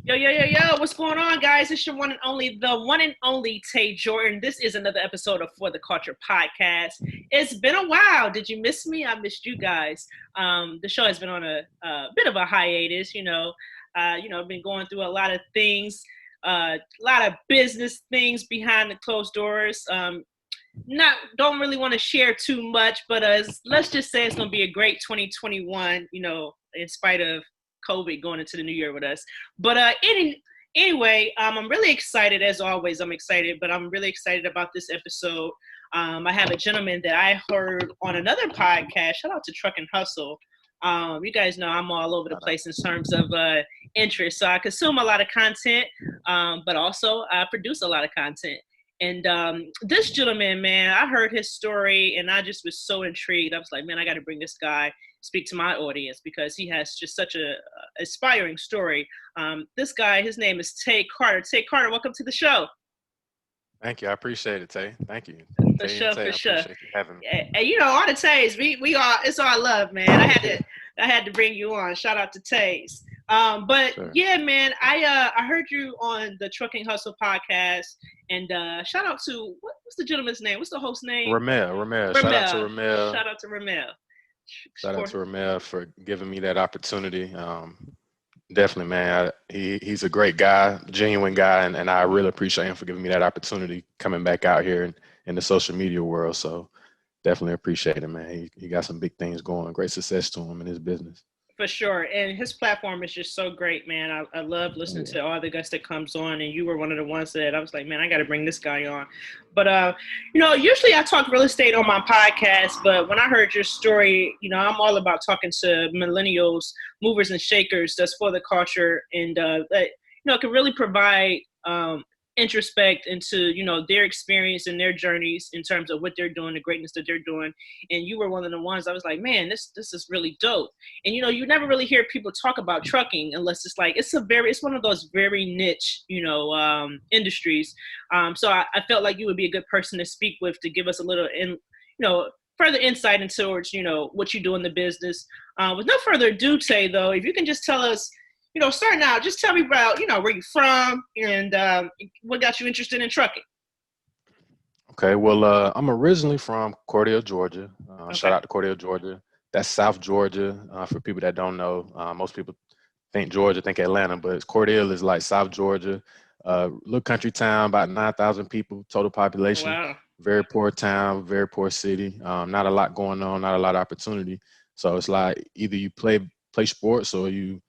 Yo, yo, yo, yo, what's going on, guys? It's your one and only TayJordan. This is another episode of For the Culture podcast. It's been a while. Did you miss me? I missed you guys. The show has been on a bit of a hiatus, I've been going through a lot of things, a lot of business things behind the closed doors. Not don't really want to share too much, but let's just say it's going to be a great 2021, in spite of COVID going into the new year with us. But anyway, I'm really excited as always. I'm excited, but I'm really excited about this episode. I have a gentleman that I heard on another podcast. Shout out to Truck and Hustle. You guys know I'm all over the place in terms of interest. So I consume a lot of content, but also I produce a lot of content. And this gentleman, man, I heard his story and I just was so intrigued. I was like, man, I got to bring this guy speak to my audience because he has just such a inspiring story. This guy, his name is Tay Carter. Tay Carter, welcome to the show. Thank you. I appreciate it, Tay. Thank you. For sure. I appreciate you having me. And all the Tays, we all, it's all love, man. I had to bring you on. Shout out to Tays. But sure. Yeah, man, I heard you on the Trucking Hustle podcast, and shout out to what's the gentleman's name? What's the host name? Ramel. Shout out to Ramel. Shout out to Ramel for giving me that opportunity. Definitely, man. He's a great guy, genuine guy, and I really appreciate him for giving me that opportunity coming back out here in the social media world. So definitely appreciate it, man. He got some big things going. Great success to him in his business. For sure. And his platform is just so great, man. I love listening to all the guests that comes on, and you were one of the ones that I was like, man, I got to bring this guy on. But, usually I talk real estate on my podcast, but when I heard your story, I'm all about talking to millennials, movers and shakers that's for the culture, and, that, can really provide introspect into, their experience and their journeys in terms of what they're doing, the greatness that they're doing. And you were one of the ones I was like, man, this is really dope. And, you never really hear people talk about trucking unless it's like, it's one of those very niche, industries. So I felt like you would be a good person to speak with to give us a little, further insight into, what you do in the business. With no further ado, Tay, though, if you can just tell us, starting out, just tell me about, where you're from and what got you interested in trucking. Okay, well, I'm originally from Cordell, Georgia. Okay. Shout out to Cordell, Georgia. That's South Georgia. For people that don't know, most people think Georgia, think Atlanta, but Cordell is like South Georgia. Little country town, about 9,000 people, total population. Wow. Very poor town, very poor city. Not a lot going on, not a lot of opportunity. So it's like either you play sports or you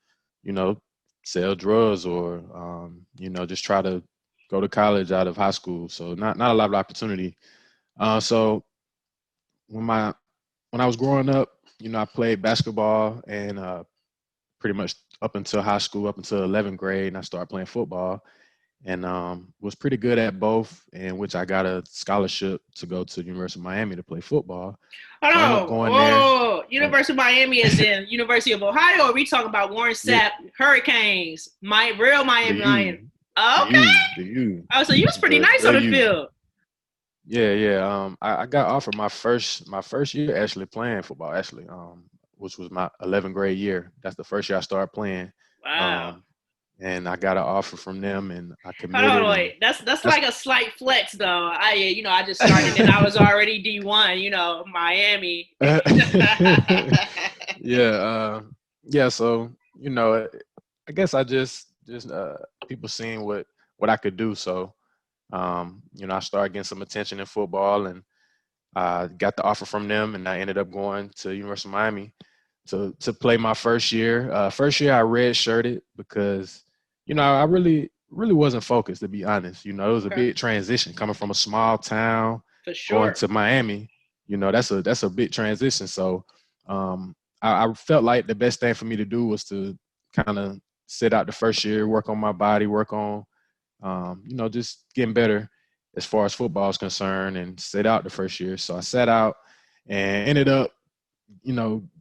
sell drugs or, just try to go to college out of high school. So not a lot of opportunity. So when I was growing up, I played basketball and pretty much up until high school, up until 11th grade, and I started playing football and was pretty good at both, in which I got a scholarship to go to the University of Miami to play football. University of Miami is in University of Ohio, or are we talking about Warren Sapp Hurricanes? Real Miami. Okay. Oh, so you was pretty nice on the field. Yeah. I got offered my first year actually playing football, which was my 11th grade year. That's the first year I started playing. Wow. And I got an offer from them, and I committed. Hold on, wait. That's like a slight flex, though. I just started, and I was already D1. Miami. Yeah. So I guess I just people seeing what I could do. So I started getting some attention in football, and I got the offer from them, and I ended up going to University of Miami to play my first year. First year I redshirted because I really wasn't focused, to be honest. It was a big transition coming from a small town going to Miami. That's a big transition. So I felt like the best thing for me to do was to kind of sit out the first year, work on my body, work on just getting better as far as football is concerned, and sit out the first year. So I sat out and ended up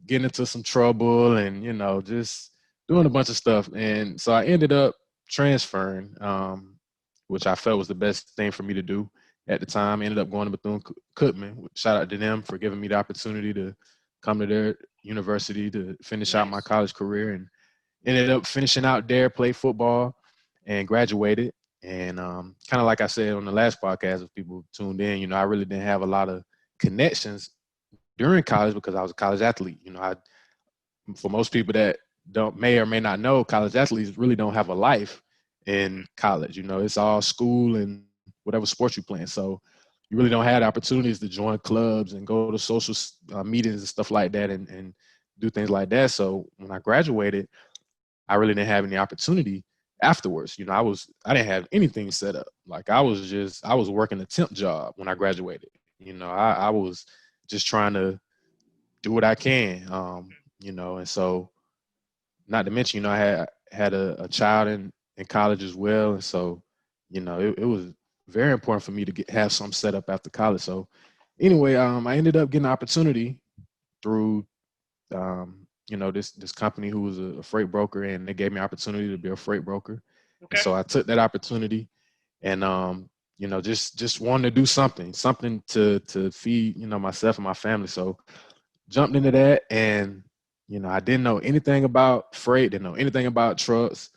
getting into some trouble and just doing a bunch of stuff. And so I ended up transferring, which I felt was the best thing for me to do at the time. I ended up going to Bethune-Cookman. Shout out to them for giving me the opportunity to come to their university to finish out my college career. And ended up finishing out there, played football, and graduated. And kind of like I said on the last podcast, if people tuned in, I really didn't have a lot of connections during college because I was a college athlete. For most people that may or may not know, college athletes really don't have a life in college. It's all school and whatever sports you playing. So you really don't have the opportunities to join clubs and go to social meetings and stuff like that and do things like that. So when I graduated, I really didn't have any opportunity afterwards. I didn't have anything set up. Like I was working a temp job when I graduated. I was just trying to do what I can. And so not to mention, I had a child in college as well. And so, it was very important for me to have some set up after college. So anyway, I ended up getting an opportunity through, this company who was a freight broker, and they gave me an opportunity to be a freight broker. Okay. And so I took that opportunity and, just wanted to do something to feed, myself and my family. So jumped into that, and, I didn't know anything about freight, didn't know anything about trucks,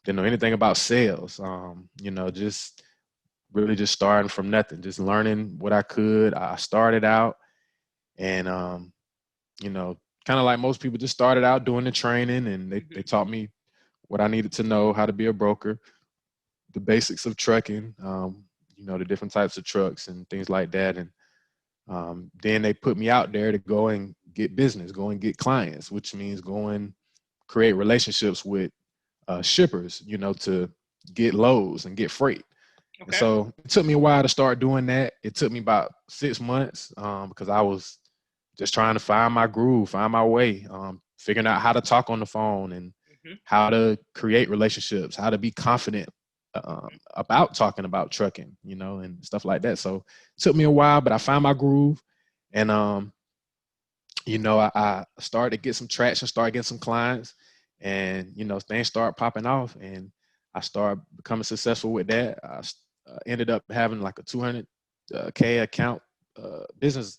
didn't know anything about sales. Just really just starting from nothing, just learning what I could. I started out and, kind of like most people, just started out doing the training, and they taught me what I needed to know, how to be a broker, the basics of trucking, the different types of trucks and things like that. And then they put me out there to go and get business, go and get clients, which means go and create relationships with shippers, to get loads and get freight. Okay. And so it took me a while to start doing that. It took me about 6 months because I was just trying to find my groove, find my way, figuring out how to talk on the phone and how to create relationships, how to be confident about talking about trucking, and stuff like that. So it took me a while, but I found my groove, and I started to get some traction, started getting some clients, and things started popping off, and I started becoming successful with that. I ended up having like a 200K account, business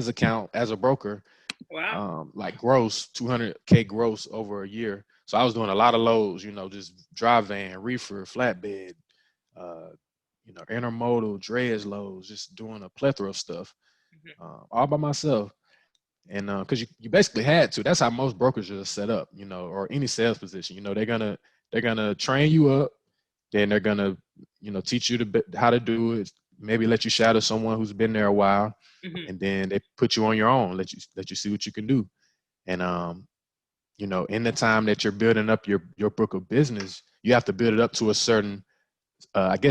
account as a broker. Wow. Like gross, 200K gross over a year. So I was doing a lot of loads, just dry van, reefer, flatbed, intermodal, drayage loads, just doing a plethora of stuff, all by myself. And because you basically had to. That's how most brokers are set up, or any sales position. They're gonna train you up, then they're gonna teach you how to do it. Maybe let you shadow someone who's been there a while, and then they put you on your own, let you see what you can do. And in the time that you're building up your book of business, you have to build it up to a certain,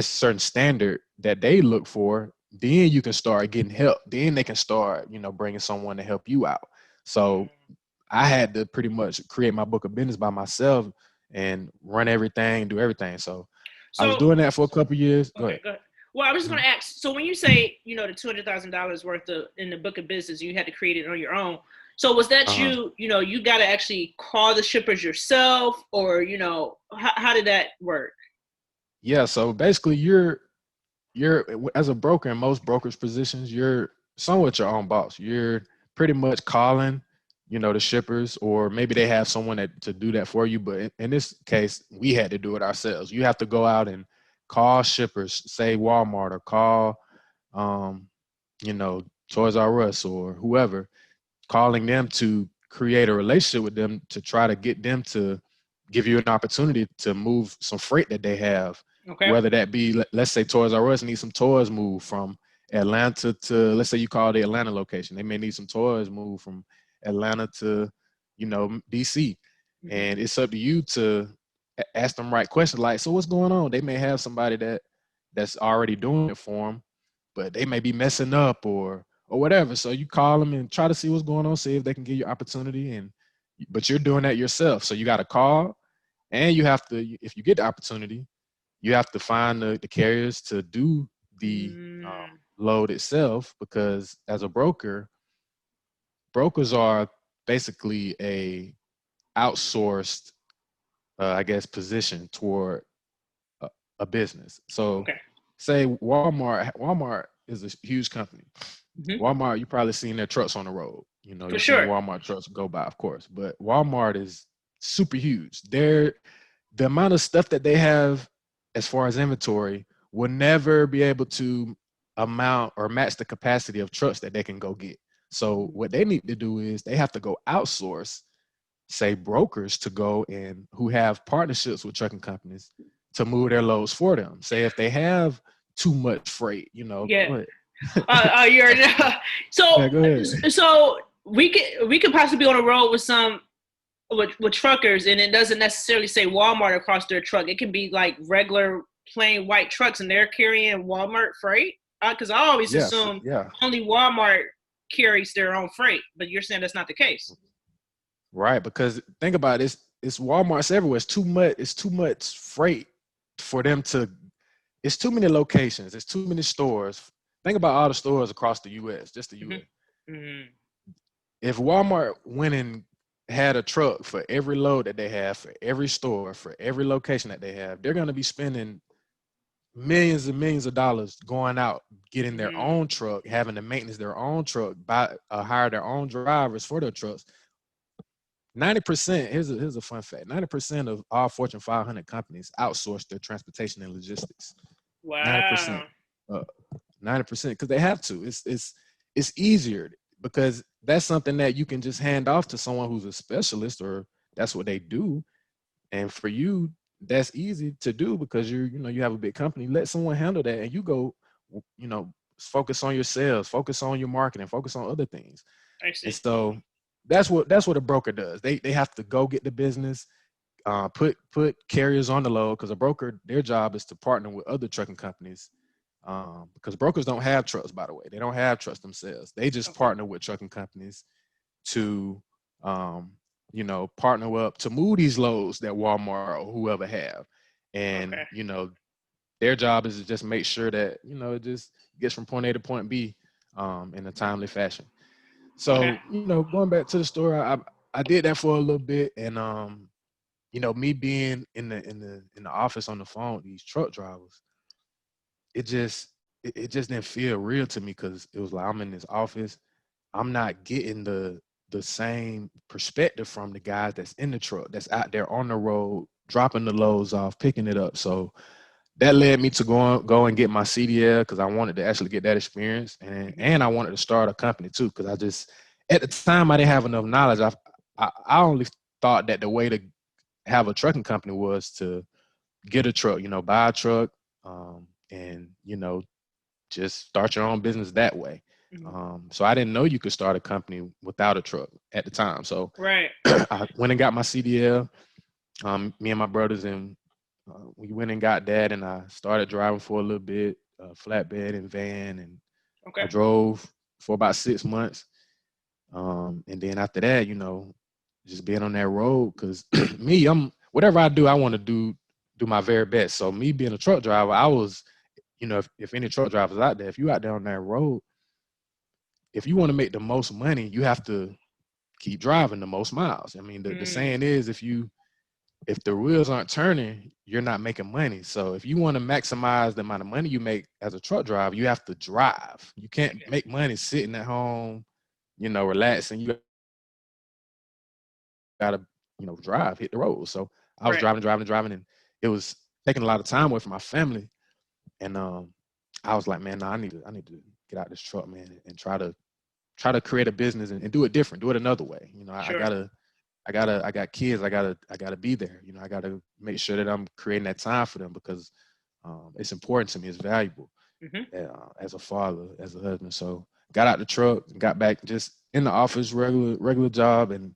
certain standard that they look for. Then you can start getting help. Then they can start, bringing someone to help you out. So I had to pretty much create my book of business by myself and run everything, do everything. So I was doing that for a couple of years. Go ahead. Well, I was just going to ask, so when you say, the $200,000 worth in the book of business, you had to create it on your own. So was that you got to actually call the shippers yourself, or, how did that work? Yeah. So basically you're as a broker, in most brokers positions, you're somewhat your own boss. You're pretty much calling, the shippers, or maybe they have someone to do that for you. But in this case, we had to do it ourselves. You have to go out and call shippers, say Walmart, or call, Toys R Us or whoever, calling them to create a relationship with them to try to get them to give you an opportunity to move some freight that they have. Okay. Whether that be, let's say Toys R Us needs some toys moved from Atlanta to, let's say you call the Atlanta location. They may need some toys moved from Atlanta to, DC. And it's up to you to ask them right questions, like, so what's going on? They may have somebody that's already doing it for them, but they may be messing up or whatever. So you call them and try to see what's going on, see if they can give you opportunity. But you're doing that yourself. So you got to call, and you have to, if you get the opportunity, you have to find the carriers to do the load itself, because as a broker, brokers are basically a outsourced, position toward a business. So say Walmart is a huge company. Walmart, you probably seen their trucks on the road. You've seen Walmart trucks go by, of course, but Walmart is super huge. The amount of stuff that they have as far as inventory will never be able to amount or match the capacity of trucks that they can go get. So what they need to do is they have to go outsource, say brokers to go and who have partnerships with trucking companies to move their loads for them. Say if they have too much freight, you know. Yeah. You're so yeah, go ahead. so we could possibly be on a road with some with truckers, and it doesn't necessarily say Walmart across their truck. It can be like regular plain white trucks, and they're carrying Walmart freight. Because I always assume only Walmart carries their own freight, but you're saying that's not the case. Right, because think about it, it's Walmart's everywhere. It's too much freight for them to. It's too many locations. It's too many stores. Think about all the stores across the U.S., just the U.S. Mm-hmm. If Walmart went and had a truck for every load that they have, for every store, for every location that they have, they're going to be spending millions and millions of dollars going out, getting their own truck, having to maintenance their own truck, hire their own drivers for their trucks. 90%, here's a fun fact, 90% of all Fortune 500 companies outsource their transportation and logistics. Wow. 90%, because they have to. It's easier because that's something that you can just hand off to someone who's a specialist, or that's what they do. And for you, that's easy to do because you have a big company. Let someone handle that, and you go, focus on your sales, focus on your marketing, focus on other things. I see. And so that's what a broker does. They have to go get the business, put carriers on the load, because a broker, their job is to partner with other trucking companies. Because brokers don't have trucks, by the way. They don't have trucks themselves. They just partner with trucking companies to, partner up to move these loads that Walmart or whoever have. And, their job is to just make sure that, it just gets from point A to point B in a timely fashion. So, going back to the story, I did that for a little bit. And, me being in the office on the phone with these truck drivers, it just didn't feel real to me, because it was like I'm in this office. I'm not getting the same perspective from the guys that's in the truck, that's out there on the road, dropping the loads off, picking it up. So that led me to go and get my CDL, because I wanted to actually get that experience. And I wanted to start a company too, because at the time I didn't have enough knowledge. I only thought that the way to have a trucking company was to get a truck, buy a truck, and just start your own business that way. So I didn't know you could start a company without a truck at the time. So I went and got my CDL. Me and my brothers, and we went and got that, and I started driving for a little bit, flatbed and van, and I drove for about 6 months. And then after that, just being on that road, because whatever I do, I want to do my very best. So me being a truck driver, I was, if any truck drivers out there, if you out there on that road, if you want to make the most money, you have to keep driving the most miles. I mean, the saying is, if the wheels aren't turning, you're not making money. So if you want to maximize the amount of money you make as a truck driver, you have to drive. You can't make money sitting at home, relaxing. You gotta, drive, hit the road. So I was driving, and it was taking a lot of time away from my family. And I was like, man, no, I need to get out this truck, man, and try to create a business and do it different, do it another way. I got kids. I gotta be there. I gotta make sure that I'm creating that time for them, because it's important to me. It's valuable as a father, as a husband. So got out the truck, got back just in the office, regular job. And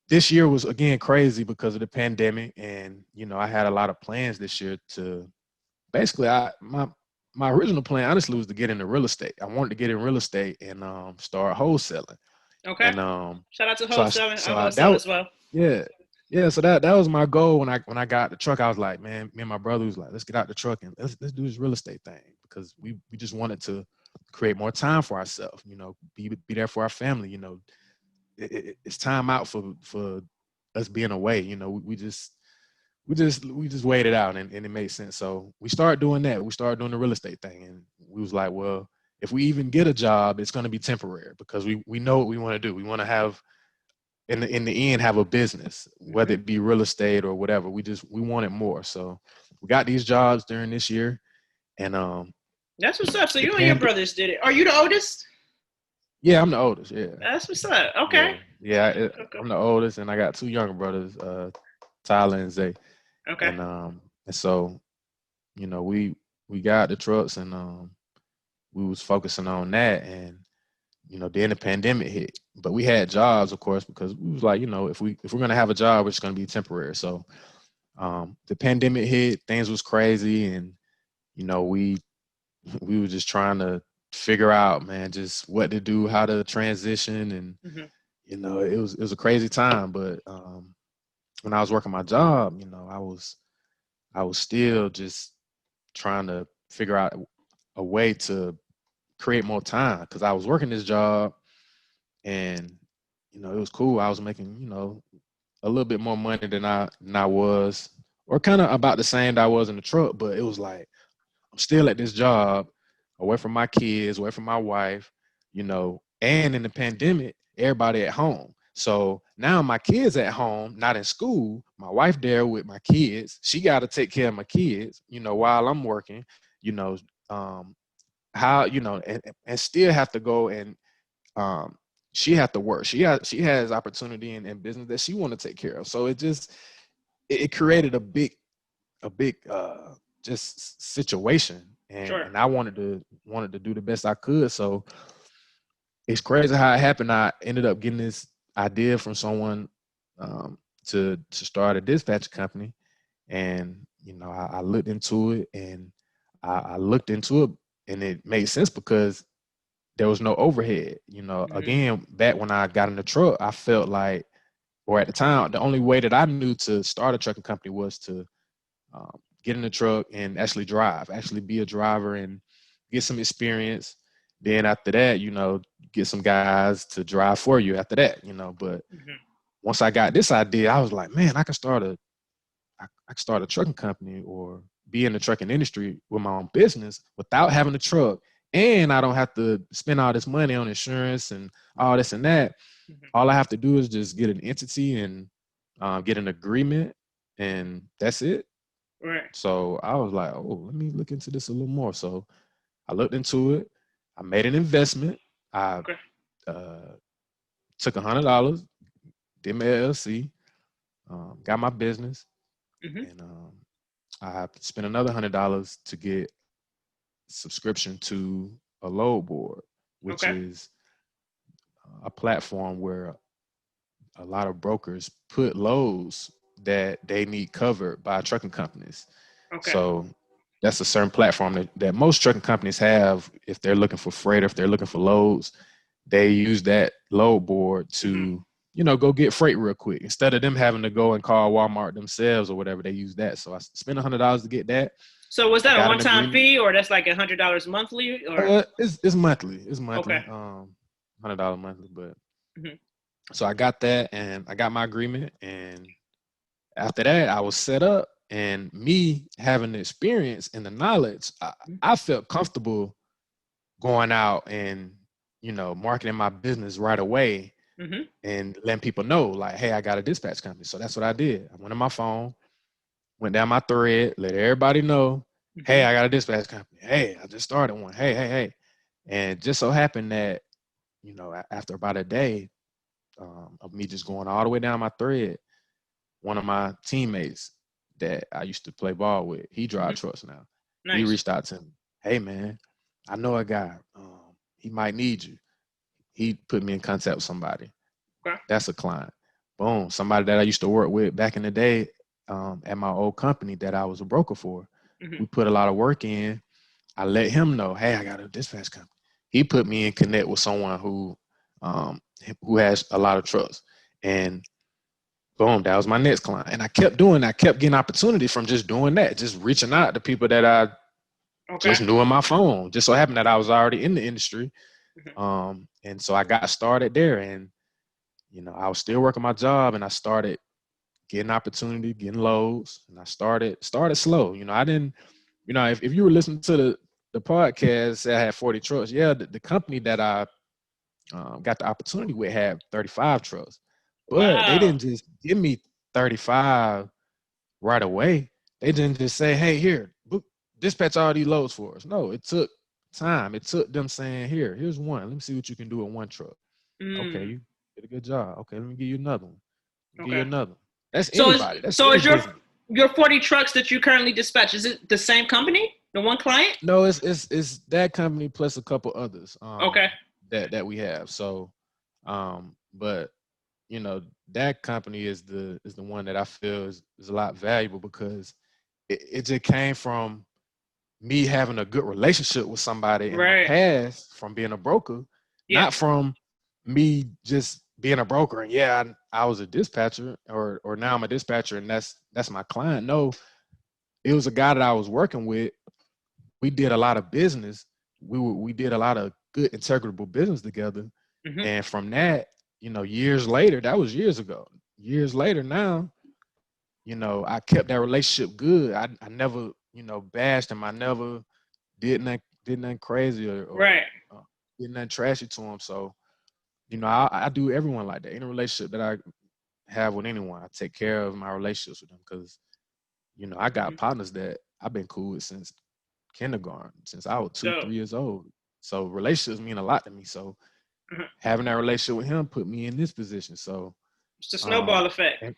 this year was again crazy because of the pandemic. And I had a lot of plans this year to basically my original plan honestly was to get into real estate. I wanted to get in real estate and start wholesaling. Okay. And shout out to wholesaling. I wholesale as well. Yeah. So that was my goal when I got the truck. I was like, man, me and my brother was like, let's get out the truck and let's do this real estate thing, because we just wanted to create more time for ourselves. Be there for our family. It's time out for us being away. We just waited out, and it made sense. So we started doing that. We started doing the real estate thing, and we was like, well, if we even get a job, it's going to be temporary, because we know what we want to do. We want to have in the end have a business, whether it be real estate or whatever. We wanted more. So we got these jobs during this year, and that's what's up. So you and your brothers did it. Are you the oldest? Yeah, I'm the oldest. Yeah, that's what's up. Okay. I'm the oldest, and I got 2 younger brothers, Tyler and Zay. Okay. And so, you know, we got the trucks, and we was focusing on that, and you know, then the pandemic hit. But we had jobs, of course, because we was like, you know, if we're gonna have a job, it's gonna be temporary. So the pandemic hit, things was crazy, and you know, we were just trying to figure out, man, just what to do, how to transition, and you know, it was a crazy time. But when I was working my job, you know, I was still just trying to figure out a way to create more time, because I was working this job, and you know, it was cool. I was making, you know, a little bit more money than I was, or kind of about the same that I was in the truck. But it was like, I'm still at this job, away from my kids, away from my wife, you know, and in the pandemic, everybody at home. So now my kids at home, not in school. My wife there with my kids. She got to take care of my kids, you know, while I'm working, you know, how, you know, and still have to go, and she have to work. She has opportunity in business that she want to take care of. So it created a big just situation, and I wanted to do the best I could. So it's crazy how it happened. I ended up getting this idea from someone to start a dispatch company, and you know, I looked into it, and I looked into it, and it made sense because there was no overhead. You know, again, back when I got in the truck, I felt like, or at the time, the only way that I knew to start a trucking company was to get in the truck and actually drive, actually be a driver and get some experience. Then after that, you know, get some guys to drive for you after that, you know. But once I got this idea, I was like, man, I can start a trucking company, or be in the trucking industry with my own business without having a truck. And I don't have to spend all this money on insurance and all this and that. All I have to do is just get an entity and get an agreement, and that's it. Right. So I was like, oh, let me look into this a little more. So I looked into it. I made an investment. I took $100, did my LLC, got my business, and I spent another $100 to get subscription to a load board, which is a platform where a lot of brokers put loads that they need covered by trucking companies. So that's a certain platform that most trucking companies have. If they're looking for freight, or if they're looking for loads, they use that load board to, you know, go get freight real quick. Instead of them having to go and call Walmart themselves or whatever, they use that. So I spent $100 to get that. So was that a one-time fee, or that's like $100 monthly? Or it's monthly. It's monthly. Okay. $100 monthly. But so I got that, and I got my agreement, and after that, I was set up. And me having the experience and the knowledge, I felt comfortable going out and, you know, marketing my business right away and letting people know, like, hey, I got a dispatch company. So that's what I did. I went on my phone, went down my thread, let everybody know, hey, I got a dispatch company. Hey, I just started one. Hey. And just so happened that, you know, after about a day of me just going all the way down my thread, one of my teammates that I used to play ball with, he drives trucks now. Nice. He reached out to me. Hey, man, I know a guy. He might need you. He put me in contact with somebody. Okay. That's a client. Boom. Somebody that I used to work with back in the day at my old company that I was a broker for. We put a lot of work in. I let him know, hey, I got a dispatch company. He put me in connect with someone who has a lot of trucks. And boom, that was my next client. And I kept doing that. I kept getting opportunity from just doing that, just reaching out to people that I just knew on my phone. Just so happened that I was already in the industry. And so I got started there, and, you know, I was still working my job, and I started getting opportunity, getting loads, and I started slow. You know, I didn't, you know, if you were listening to the podcast, I had 40 trucks. Yeah, the company that I got the opportunity with had 35 trucks. But they Wow. didn't just give me 35 right away. They didn't just say, hey, here, dispatch all these loads for us. No, it took time. It took them saying, here's one. Let me see what you can do with one truck. Okay, Mm, you did a good job. Okay, let me give you another one. Give you okay. another one. That's So is anybody. That's so any is business. your 40 trucks that you currently dispatch, is it the same company? The one client? No, it's that company plus a couple others Okay. that we have. So but you know, that company is the one that I feel is a lot valuable because it just came from me having a good relationship with somebody in my Right. past from being a broker, Yeah. not from me just being a broker and yeah, I was a dispatcher or now I'm a dispatcher and that's my client. No, it was a guy that I was working with. We did a lot of business. We did a lot of good integrable business together. Hmm. And from that, you know, years later, that was years ago. Years later now, you know, I kept that relationship good. I never, you know, bashed him. I never did nothing crazy or Right. did nothing trashy to him. So, you know, I do everyone like that. Any relationship that I have with anyone, I take care of my relationships with them because, you know, I got Hmm. partners that I've been cool with since kindergarten, since I was two, Dope. 3 years old. So relationships mean a lot to me. So Mhm. having that relationship with him put me in this position. So, It's the snowball um, effect. and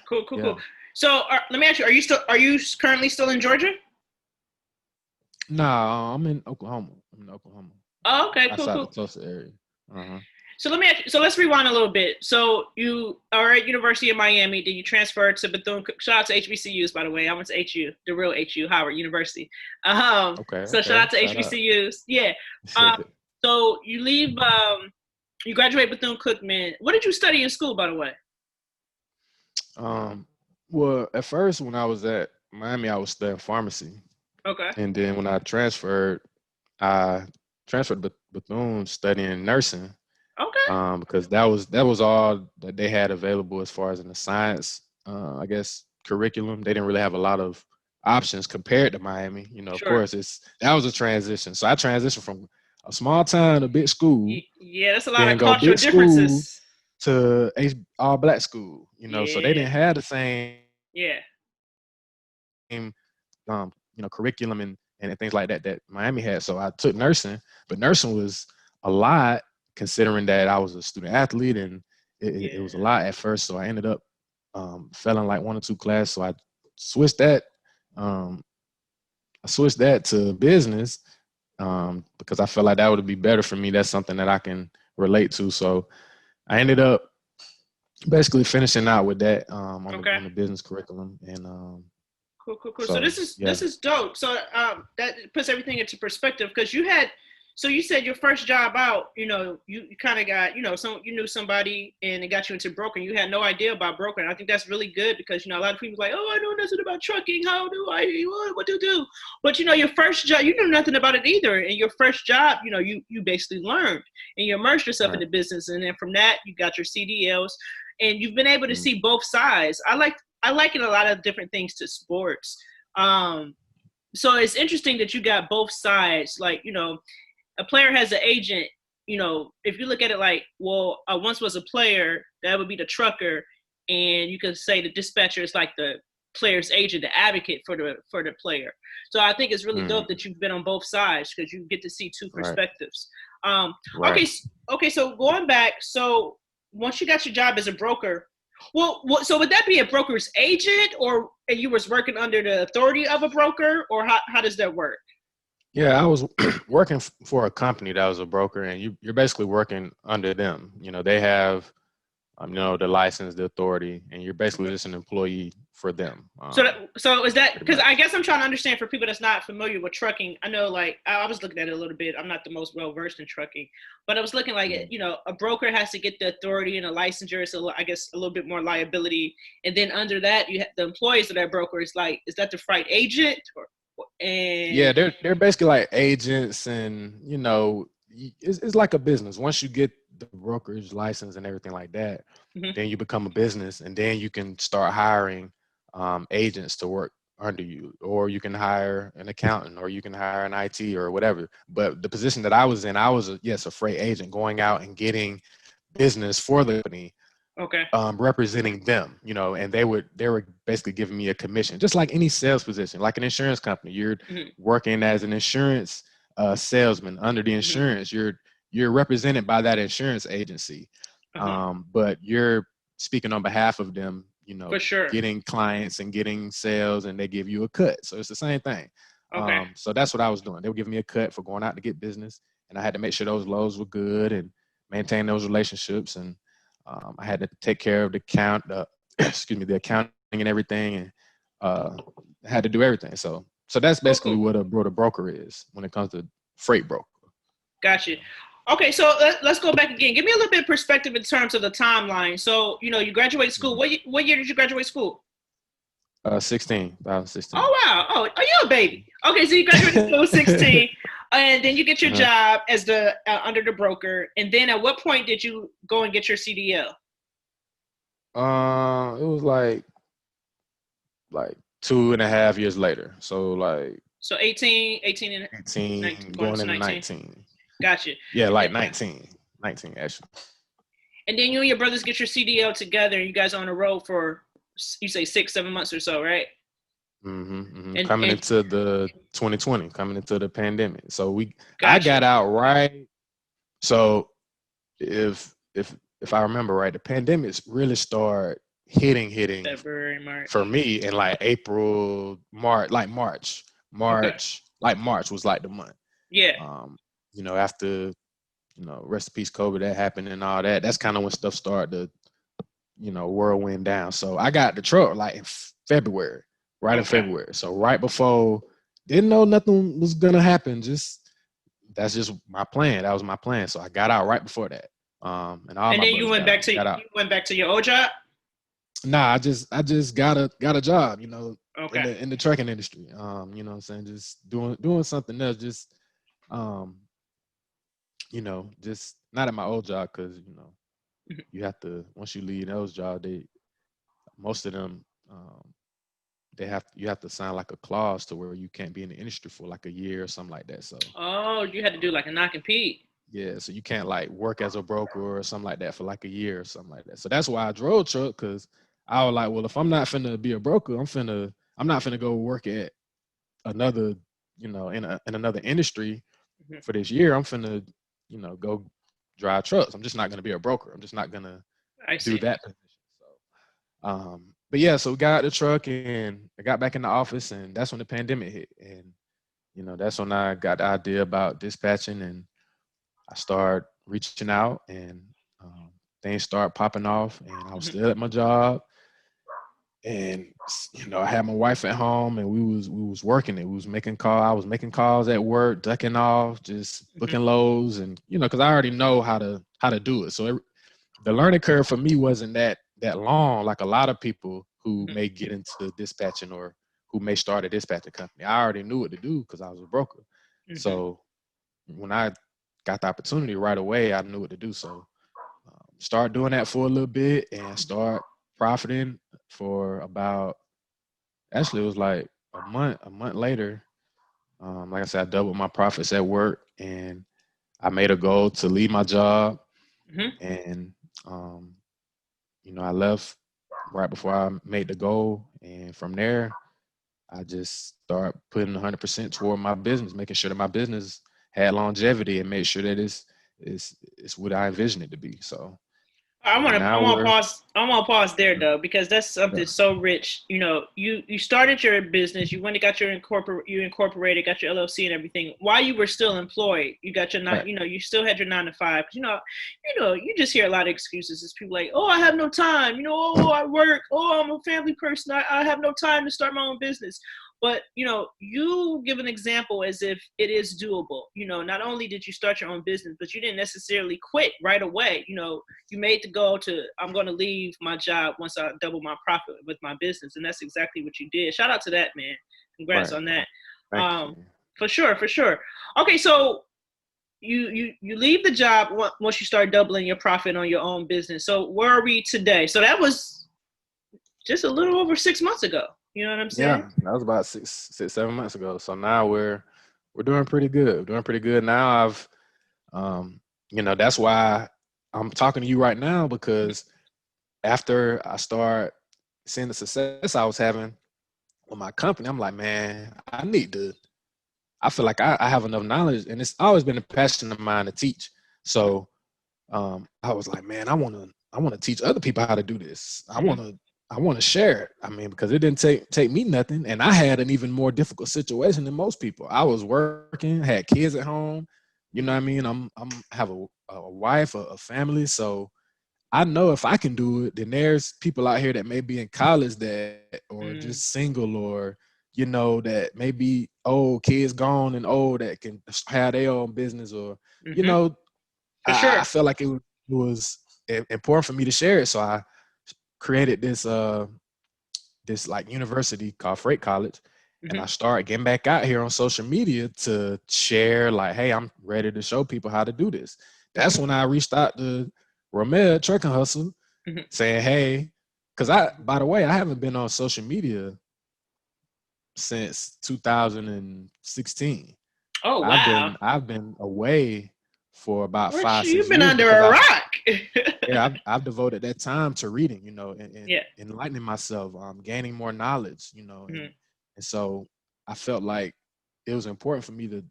Cool, cool, yeah, cool. So let me ask you: are you currently still in Georgia? nah, I'm in Oklahoma. I'm in Oklahoma, Oh, okay, cool, outside the cool. Tulsa area. Uh-huh. So let me ask you, so let's rewind a little bit. So you are at University of Miami. Did you transfer to Bethune? Shout out to HBCUs, by the way. I went to HU, the real HU, Howard University. Okay, So shout okay. out to Shout out. HBCUs. Yeah. Um, so you leave. You graduate Bethune Cookman. What did you study in school, by the way? um, well, at first when I was at Miami, I was studying pharmacy, Okay. and then when I transferred to Bethune studying nursing. Okay. Because that was all that they had available as far as in the science, I guess, curriculum. They didn't really have a lot of options compared to Miami. You know, of Sure. course, that was a transition. So I transitioned from a small town to big school, Yeah, that's a lot then of go cultural big school differences. to all black school. You know, so they Yeah. didn't have the same, Yeah. you know, curriculum and things like that that Miami had. So I took nursing, but nursing was a lot considering that I was a student athlete and it was a Yeah. lot at first. So I ended up failing like one or two classes. So switched that. Um, I switched that to business because I felt like that would be better for me. That's something that I can relate to. So I ended up basically finishing out with that Okay. on the business curriculum. And Cool, cool, cool. So so this yeah. is dope. So that puts everything into perspective because you had. So you said your first job out, you kind of got, you knew somebody and it got you into brokering. You had no idea about brokering. I think that's really good because, a lot of people like, oh, I know nothing about trucking. How do I, what to do? But, your first job, you knew nothing about it either. And your first job, you basically learned and you immersed yourself in Right. the business. And then from that, you got your CDLs and you've been able to Mm. see both sides. I liken a lot of different things to sports. So it's interesting that you got both sides. Like, a player has an agent. If you look at it like, well, I once was a player, that would be the trucker, and you could say the dispatcher is like the player's agent, the advocate for the player. So I think it's really dope Mm. that you've been on both sides because you get to see two Right. perspectives. Um, Right. okay, okay. So going back, so once you got your job as a broker, well, so would that be a broker's agent, or you was working under the authority of a broker, or how does that work? Yeah, I was working for a company that was a broker, and you're basically working under them. You know, they have, the license, the authority, and you're basically Okay. just an employee for them, So is that pretty because I much. guess I'm trying to understand for people that's not familiar with trucking. I know, like I was looking at it a little bit. I'm not the most well versed in trucking, but I was looking like Mhm. a broker has to get the authority and a licensure, so I guess a little bit more liability, and then under that you have the employees of that broker is like, is that the freight agent or Yeah, and they're basically like agents, and it's like a business. Once you get the brokerage license and everything like that, mhm. then you become a business, and then you can start hiring agents to work under you, or you can hire an accountant, or you can hire an IT or whatever. But the position that I was in, I was a freight agent going out and getting business for the company. Okay. Representing them, and they were basically giving me a commission, just like any sales position, like an insurance company. You're Mm-hmm. working as an insurance salesman under the Mm-hmm. insurance. You're represented by that insurance agency, Uh-huh. but you're speaking on behalf of them. For sure. Getting clients and getting sales, and they give you a cut. So it's the same thing. Okay. So that's what I was doing. They were giving me a cut for going out to get business, and I had to make sure those loads were good and maintain those relationships. And I had to take care of the the accounting and everything, and I had to do everything. So that's basically Cool. what a broker is when it comes to freight broker. Gotcha. Okay, so let's go back again. Give me a little bit of perspective in terms of the timeline. So, you graduate school. What year did you graduate school? 2016. Oh, wow. Oh, you're a baby. Okay, so you graduated school 16, and then you get your job as the under the broker. And then at what point did you go and get your CDL? It was like 2.5 years later. So 18 and 18 19, going into 19. 19. Gotcha. Yeah, like 19 actually. And then you and your brothers get your CDL together, and you guys are on the road for, you say 6-7 months or so, right? And coming into the 2020, coming into the pandemic. So Gotcha. I got out right. So if I remember right, the pandemic really started hitting February, March for me in like April, March, March was like the month. Yeah. After rest in peace COVID, that happened and all that. That's kind of when stuff started to whirlwind down. So I got the truck like in February, in February. So right before, didn't know nothing was gonna happen. That's just my plan. That was my plan. So I got out right before that. And then you went back to your old job? Nah, I just got a job, in the trucking industry. You know what I'm saying? Just doing something else, just just not at my old job, because you have to, once you leave those jobs, most of them you have to sign like a clause to where you can't be in the industry for like a year or something like that. So you had to do like a non-compete. Yeah, so you can't like work as a broker or something like that for like a year or something like that. So that's why I drove truck, because I was like, well, if I'm not finna be a broker, I'm not finna go work at another, in another industry for this year. I'm finna, go drive trucks. I'm just not gonna be a broker. I'm just not gonna do that position. So, but yeah, so we got the truck and I got back in the office, and that's when the pandemic hit. And, that's when I got the idea about dispatching, and I started reaching out, and things started popping off, and I was still at my job. And, I had my wife at home, and we was working it. We was making calls. I was making calls at work, ducking off, just booking loads, and, because I already know how to do it. So the learning curve for me wasn't that long, like a lot of people who may get into dispatching or who may start a dispatching company. I already knew what to do because I was a broker. So when I got the opportunity right away, I knew what to do. So start doing that for a little bit and start profiting for about, actually it was like a month later. Like I said, I doubled my profits at work, and I made a goal to leave my job. And, I left right before I made the goal. And from there, I just started putting 100% toward my business, making sure that my business had longevity and made sure that it's what I envisioned it to be. So I want to pause there though, because that's something so rich. You started your business, you went and got you incorporated, got your LLC and everything while you were still employed. You got your you still had your 9 to 5. You just hear a lot of excuses. It's people like, oh, I have no time. Oh, I work. Oh, I'm a family person. I have no time to start my own business. But, you give an example as if it is doable. Not only did you start your own business, but you didn't necessarily quit right away. You made the goal to, I'm going to leave my job once I double my profit with my business. And that's exactly what you did. Shout out to that, man. Congrats on that. Thank you. For sure. Okay, so you leave the job once you start doubling your profit on your own business. So where are we today? So that was just a little over 6 months ago. You know what I'm saying? Yeah, that was about 7 months ago. So now we're doing pretty good. We're doing pretty good now. I've, that's why I'm talking to you right now, because after I start seeing the success I was having with my company, I'm like, man, I feel like I have enough knowledge, and it's always been a passion of mine to teach. So I was like, man, I want to teach other people how to do this. I want to share it. I mean, because it didn't take me nothing, and I had an even more difficult situation than most people. I was working, had kids at home. You know what I mean? I'm have a wife, a family, so I know if I can do it, then there's people out here that may be in college that, or just single, or that may be old, kids gone and old, that can have their own business, or For I sure. felt like it was important for me to share it, so I created this like university called Freight College, and I started getting back out here on social media to share, like, hey, I'm ready to show people how to do this. That's when I reached out to Romel Trucking Hustle, saying, hey, because by the way, I haven't been on social media since 2016. Oh I've wow. been away for about What, five, you've six been years under because a rock. I've devoted that time to reading, and Yeah. enlightening myself, gaining more knowledge, and so I felt like it was important for me to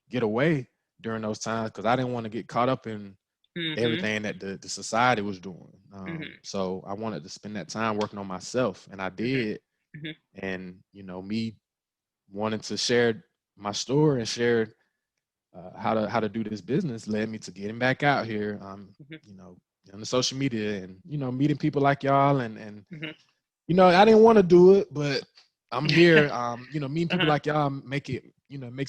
get away during those times because I didn't want to get caught up in everything that the society was doing. So I wanted to spend that time working on myself, and I did. And me wanting to share my story and share how to do this business led me to getting back out here, you know, on the social media, and meeting people like y'all, and I didn't want to do it, but I'm here. Meeting people like y'all makes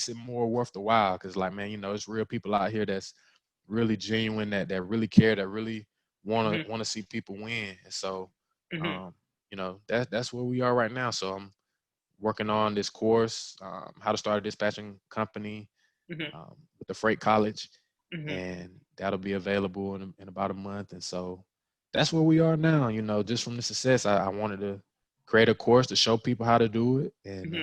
it more worth the while, because like, man, it's real people out here that's really genuine, that really care, that really want to see people win. And so that's where we are right now. So I'm working on this course, how to start a dispatching company, with the Freight College, and that'll be available in about a month. And so that's where we are now. Just from the success, I wanted to create a course to show people how to do it, and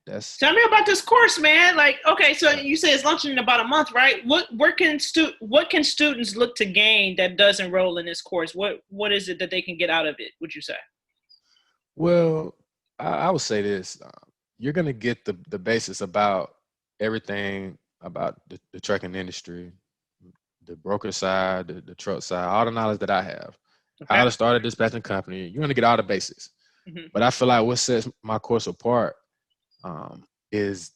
that's. Tell me about this course, man. Like, okay, so you say it's launching in about a month, right? What can students look to gain that does enroll in this course? What is it that they can get out of it, would you say? Well, I would say this: you're gonna get the basis about everything about the trucking industry, the broker side, the truck side, all the knowledge that I have, Okay. how to start a dispatching company. You're gonna get all the basics. But I feel like what sets my course apart, is,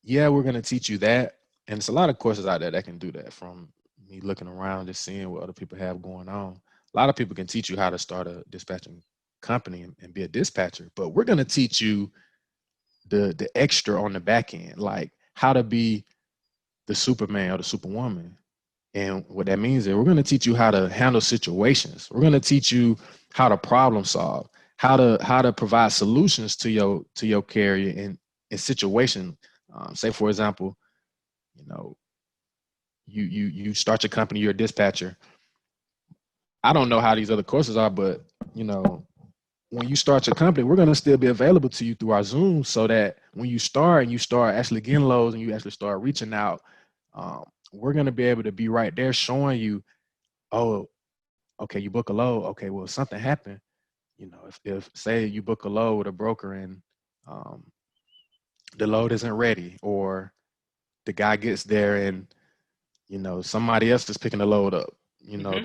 we're gonna teach you that, and it's a lot of courses out there that can do that. From me looking around, just seeing what other people have going on, a lot of people can teach you how to start a dispatching company and be a dispatcher. But we're gonna teach you the extra on the back end, like how to be the Superman or the Superwoman. And what that means is we're going to teach you how to handle situations. We're going to teach you how to problem solve, how to provide solutions to your carrier in situation. Say, for example, you start your company, you're a dispatcher. I don't know how these other courses are, but when you start your company, we're going to still be available to you through our Zoom, so that when you start and you start actually getting loads and you actually start reaching out, we're going to be able to be right there showing you, oh, okay, you book a load. Okay, well, something happened. If say you book a load with a broker, and um, the load isn't ready, or the guy gets there and somebody else is picking the load up,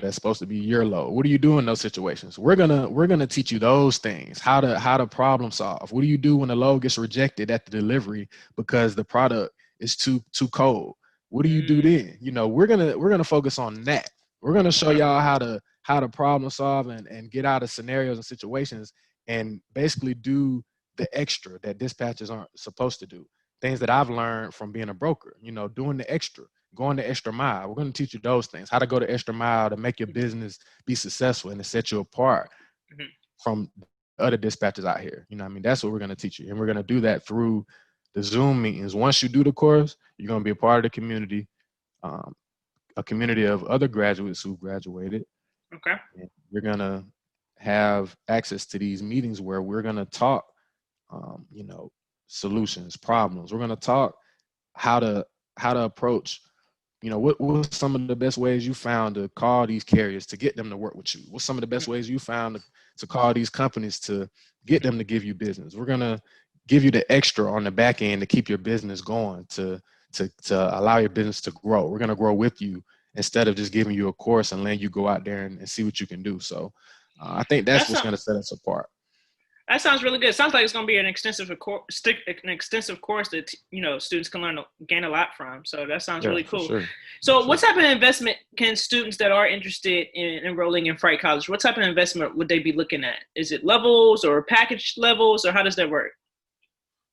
that's supposed to be your load. What do you do in those situations? We're gonna teach you those things, how to problem solve. What do you do when the load gets rejected at the delivery because the product is too cold? What do you do then? We're gonna focus on that. We're gonna show y'all how to problem solve and get out of scenarios and situations, and basically do the extra that dispatchers aren't supposed to do. Things that I've learned from being a broker, doing the extra, going the extra mile. We're going to teach you those things, how to go the extra mile to make your business be successful and to set you apart from other dispatchers out here. I mean, that's what we're going to teach you. And we're going to do that through the Zoom meetings. Once you do the course, you're going to be a part of the community, a community of other graduates who graduated. Okay. And you're going to have access to these meetings where we're going to talk, solutions, problems. We're going to talk how to approach what's some of the best ways you found to call these carriers to get them to work with you? What's some of the best ways you found to call these companies to get them to give you business? We're gonna give you the extra on the back end to keep your business going, to allow your business to grow. We're gonna grow with you instead of just giving you a course and letting you go out there and see what you can do. So I think that's what's gonna set us apart. That sounds really good. It sounds like it's going to be an extensive course that students can learn, gain a lot from. So that sounds really cool. Sure. So what type of investment can students that are interested in enrolling in Fright College, what type of investment would they be looking at? Is it levels or package levels, or how does that work?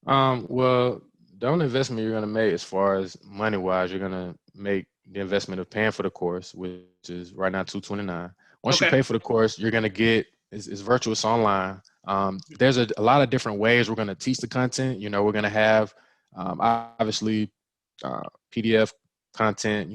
Well, the only investment you're going to make as far as money wise, you're going to make the investment of paying for the course, which is right now $229. Once you pay for the course, you're going to get it's virtual, it's online. There's a lot of different ways we're going to teach the content. We're going to have obviously PDF content,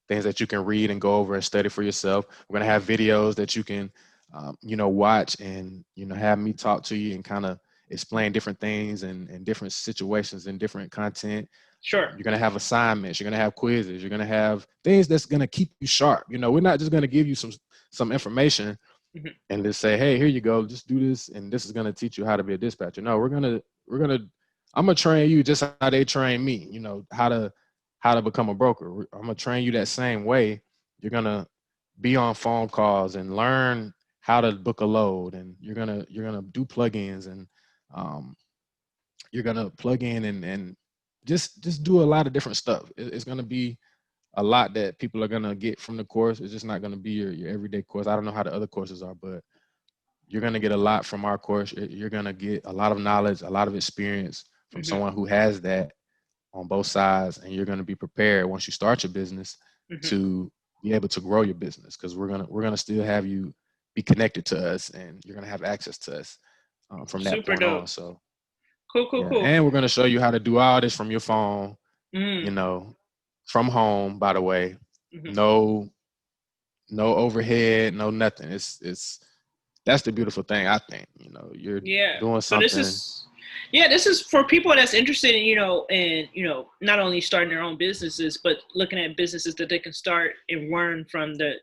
things that you can read and go over and study for yourself. We're going to have videos that you can, watch and, have me talk to you and kind of explain different things and different situations and different content. Sure. You're going to have assignments. You're going to have quizzes. You're going to have things that's going to keep you sharp. We're not just going to give you some information and just say, hey, here you go, just do this, and this is gonna teach you how to be a dispatcher. No, I'm gonna train you just how they train me. How to become a broker. I'm gonna train you that same way. You're gonna be on phone calls and learn how to book a load, and you're gonna do plugins, and you're gonna plug in and just do a lot of different stuff. It's gonna be a lot that people are gonna get from the course. It's just not gonna be your everyday course. I don't know how the other courses are, but you're gonna get a lot from our course. You're gonna get a lot of knowledge, a lot of experience from someone who has that on both sides, and you're gonna be prepared once you start your business to be able to grow your business, because we're gonna still have you be connected to us, and you're gonna have access to us from that Super point dope. on. So cool. And we're gonna show you how to do all this from your phone. From home, by the way. No overhead, no nothing. It's that's the beautiful thing, I think. You're doing something. So this is for people that's interested in not only starting their own businesses, but looking at businesses that they can start and learn from the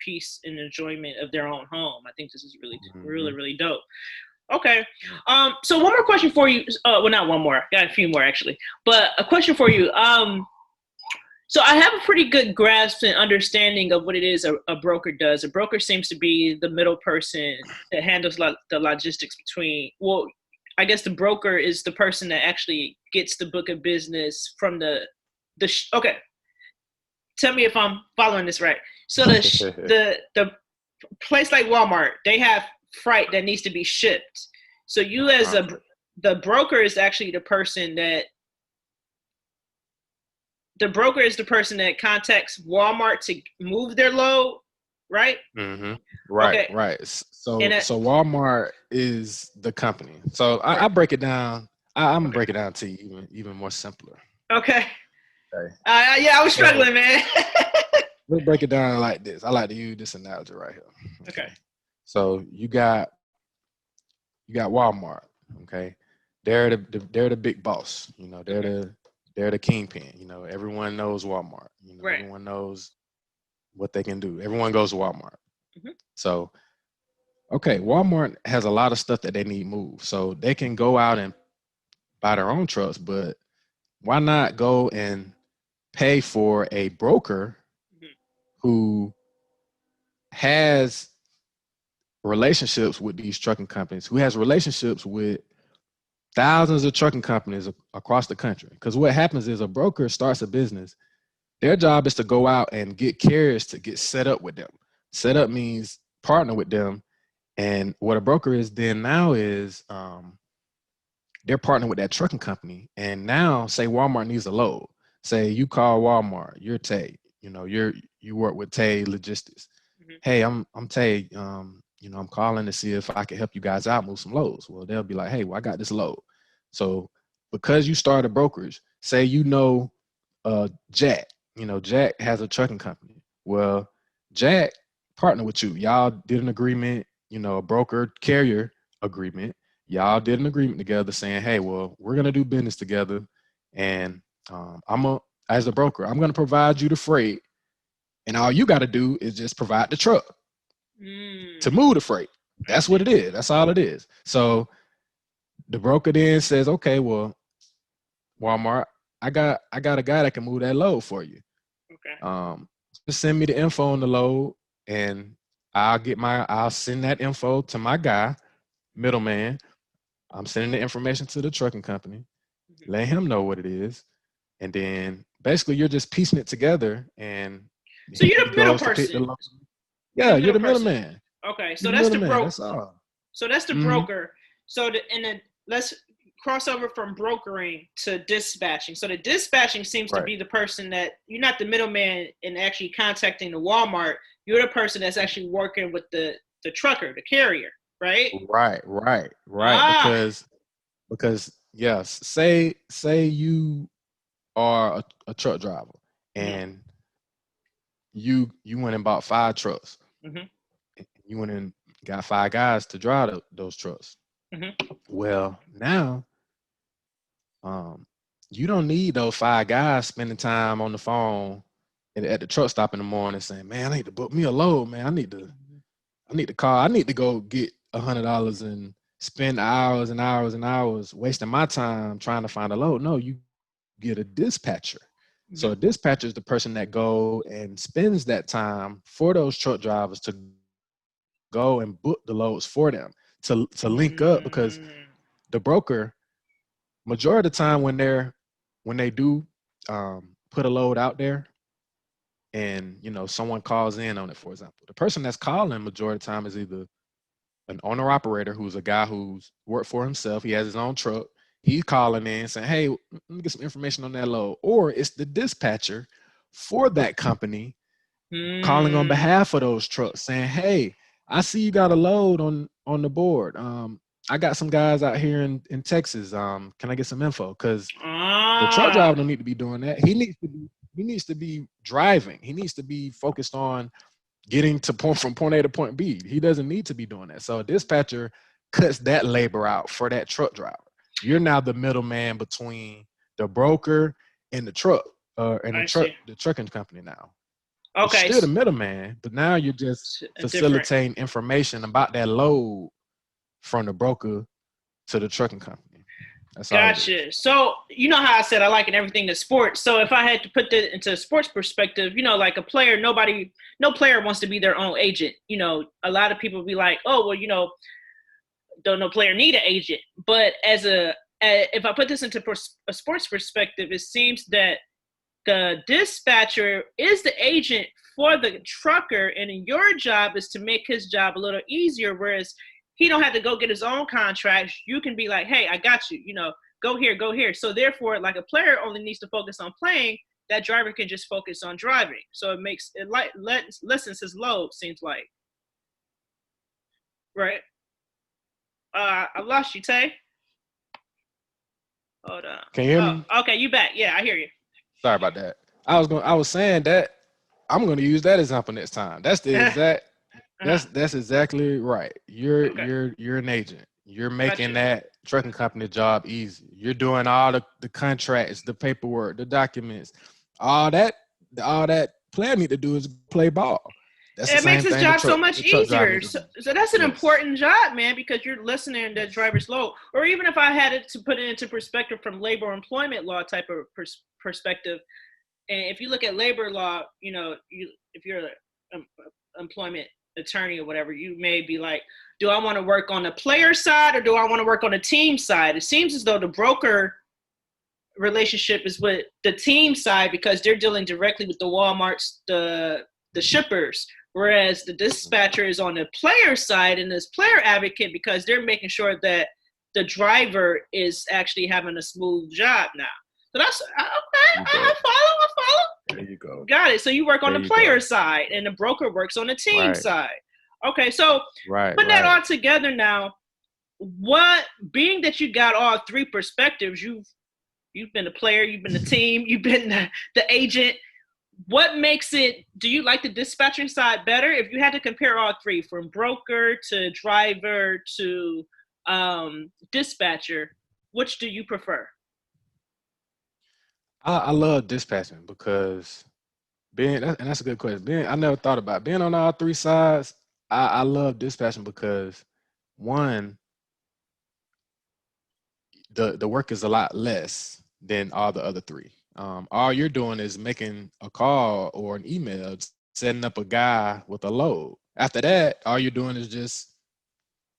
peace and enjoyment of their own home. I think this is really dope. Okay. So one more question for you. Well, not one more. Got a few more actually, but a question for you. So I have a pretty good grasp and understanding of what it is a broker does. A broker seems to be the middle person that handles the logistics between, well, I guess the broker is the person that actually gets the book of business from okay. Tell me if I'm following this right. So the place like Walmart, they have freight that needs to be shipped. So you as the broker is actually the person that contacts Walmart to move their load, right? Right, okay. Right. So Walmart is the company. So I break it down. I'm gonna break it down to you even more simpler. Okay. I was struggling, man. Let's break it down like this. I like to use this analogy right here. Okay. So you got Walmart. Okay. They're the big boss. They're the kingpin. Everyone knows Walmart. Right. Everyone knows what they can do. Everyone goes to Walmart. So, okay, Walmart has a lot of stuff that they need moved. So they can go out and buy their own trucks, but why not go and pay for a broker who has relationships with these trucking companies, who has relationships with thousands of trucking companies across the country? Because what happens is a broker starts a business. Their job is to go out and get carriers to get set up with them. Set up means partner with them. And what a broker is then now is they're partnering with that trucking company. And now say Walmart needs a load. Say you call Walmart, you're Tay, you work with Tay Logistics. Hey, I'm Tay. I'm calling to see if I can help you guys out move some loads. Well, they'll be like, hey, well, I got this load. So because you started brokers, say Jack, Jack has a trucking company. Well, Jack partnered with you. Y'all did an agreement, a broker carrier agreement. Y'all did an agreement together saying, hey, well, we're going to do business together. And I'm as a broker. I'm going to provide you the freight, and all you got to do is just provide the truck to move the freight. That's what it is. That's all it is. So the broker then says, okay, well, Walmart, I got a guy that can move that load for you. Okay. Just send me the info on the load, and I'll send that info to my guy, middleman. I'm sending the information to the trucking company, letting him know what it is, and then basically you're just piecing it together. And so you're the middle goes to pick the person. load. Yeah, you're the person. middleman. Okay, so You're that's the the middleman. broker. That's all. So that's the broker. So let's cross over from brokering to dispatching. So the dispatching seems to be the person that you're not the middleman in actually contacting the Walmart. You're the person that's actually working with the trucker, the carrier, right? Right. Because yes, say you are a truck driver and you went and bought 5 trucks. You went and got 5 guys to drive those trucks. Well, now you don't need those 5 guys spending time on the phone at the truck stop in the morning saying, man, I need to book me a load, man. I need to call. I need to go get $100 and spend hours and hours and hours wasting my time trying to find a load. No, you get a dispatcher. So a dispatcher is the person that go and spends that time for those truck drivers to go and book the loads for them, to link up, because the broker, majority of the time when they do put a load out there and someone calls in on it, for example, the person that's calling majority of the time is either an owner operator who's a guy who's worked for himself. He has his own truck. He's calling in saying, hey, let me get some information on that load. Or it's the dispatcher for that company calling on behalf of those trucks saying, hey, I see you got a load on the board. I got some guys out here in Texas. Can I get some info? Because the truck driver don't need to be doing that. He needs to be driving. He needs to be focused on getting from point A to point B. He doesn't need to be doing that. So a dispatcher cuts that labor out for that truck driver. You're now the middleman between the broker and the truck, the trucking company now. Okay. You're still the middleman, but now you're just facilitating information about that load from the broker to the trucking company. That's gotcha. So you know how I said I like everything in sports. So if I had to put that into a sports perspective, like a player, no player wants to be their own agent. A lot of people be like, oh, well, don't no player need an agent. But if I put this into a sports perspective, it seems that the dispatcher is the agent for the trucker, and your job is to make his job a little easier, whereas he don't have to go get his own contracts. You can be like, hey, I got you, go here. So therefore, like a player only needs to focus on playing, that driver can just focus on driving. So it lessens his load, seems like. Right. I lost you, Tay. Hold on. Can you hear me? Okay, you back. Yeah, I hear you. Sorry about that. I was saying that I'm gonna use that example next time. That's the exact that's exactly right. You're an agent. You're making that trucking company job easy. You're doing all the contracts, the paperwork, the documents, all that player need to do is play ball. It makes his job so much easier. So that's an important job, man, because you're listening to driver's load. Or even if I had it to put it into perspective from labor employment law type of perspective, and if you look at labor law, if you're an employment attorney or whatever, you may be like, do I want to work on the player side or do I want to work on the team side? It seems as though the broker relationship is with the team side because they're dealing directly with the Walmarts, the shippers, whereas the dispatcher is on the player side and this player advocate because they're making sure that the driver is actually having a smooth job now. So that's okay. I follow. There you go. Got it. So you work on the player side and the broker works on the team side. Okay, so putting that all together now, being that you got all 3 perspectives, you've been a player, you've been the team, you've been the agent. What makes it, do you like the dispatching side better? If you had to compare all 3, from broker to driver to dispatcher, which do you prefer? I love dispatching because and that's a good question. I never thought about it. Being on all three sides. I love dispatching because one, the work is a lot less than all the other three. All you're doing is making a call or an email, setting up a guy with a load. After that, all you're doing is just,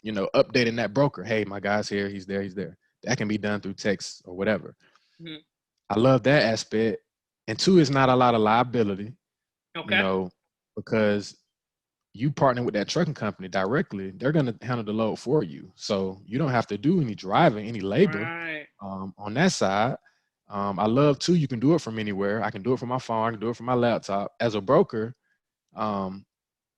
updating that broker. Hey, my guy's here. He's there. He's there. That can be done through text or whatever. Mhm. I love that aspect. And two, is not a lot of liability, Okay. because you partner with that trucking company directly, they're going to handle the load for you. So you don't have to do any driving, any labor Right. on that side. I love too, you can do it from anywhere. I can do it from my phone. I can do it from my laptop. As a broker, um,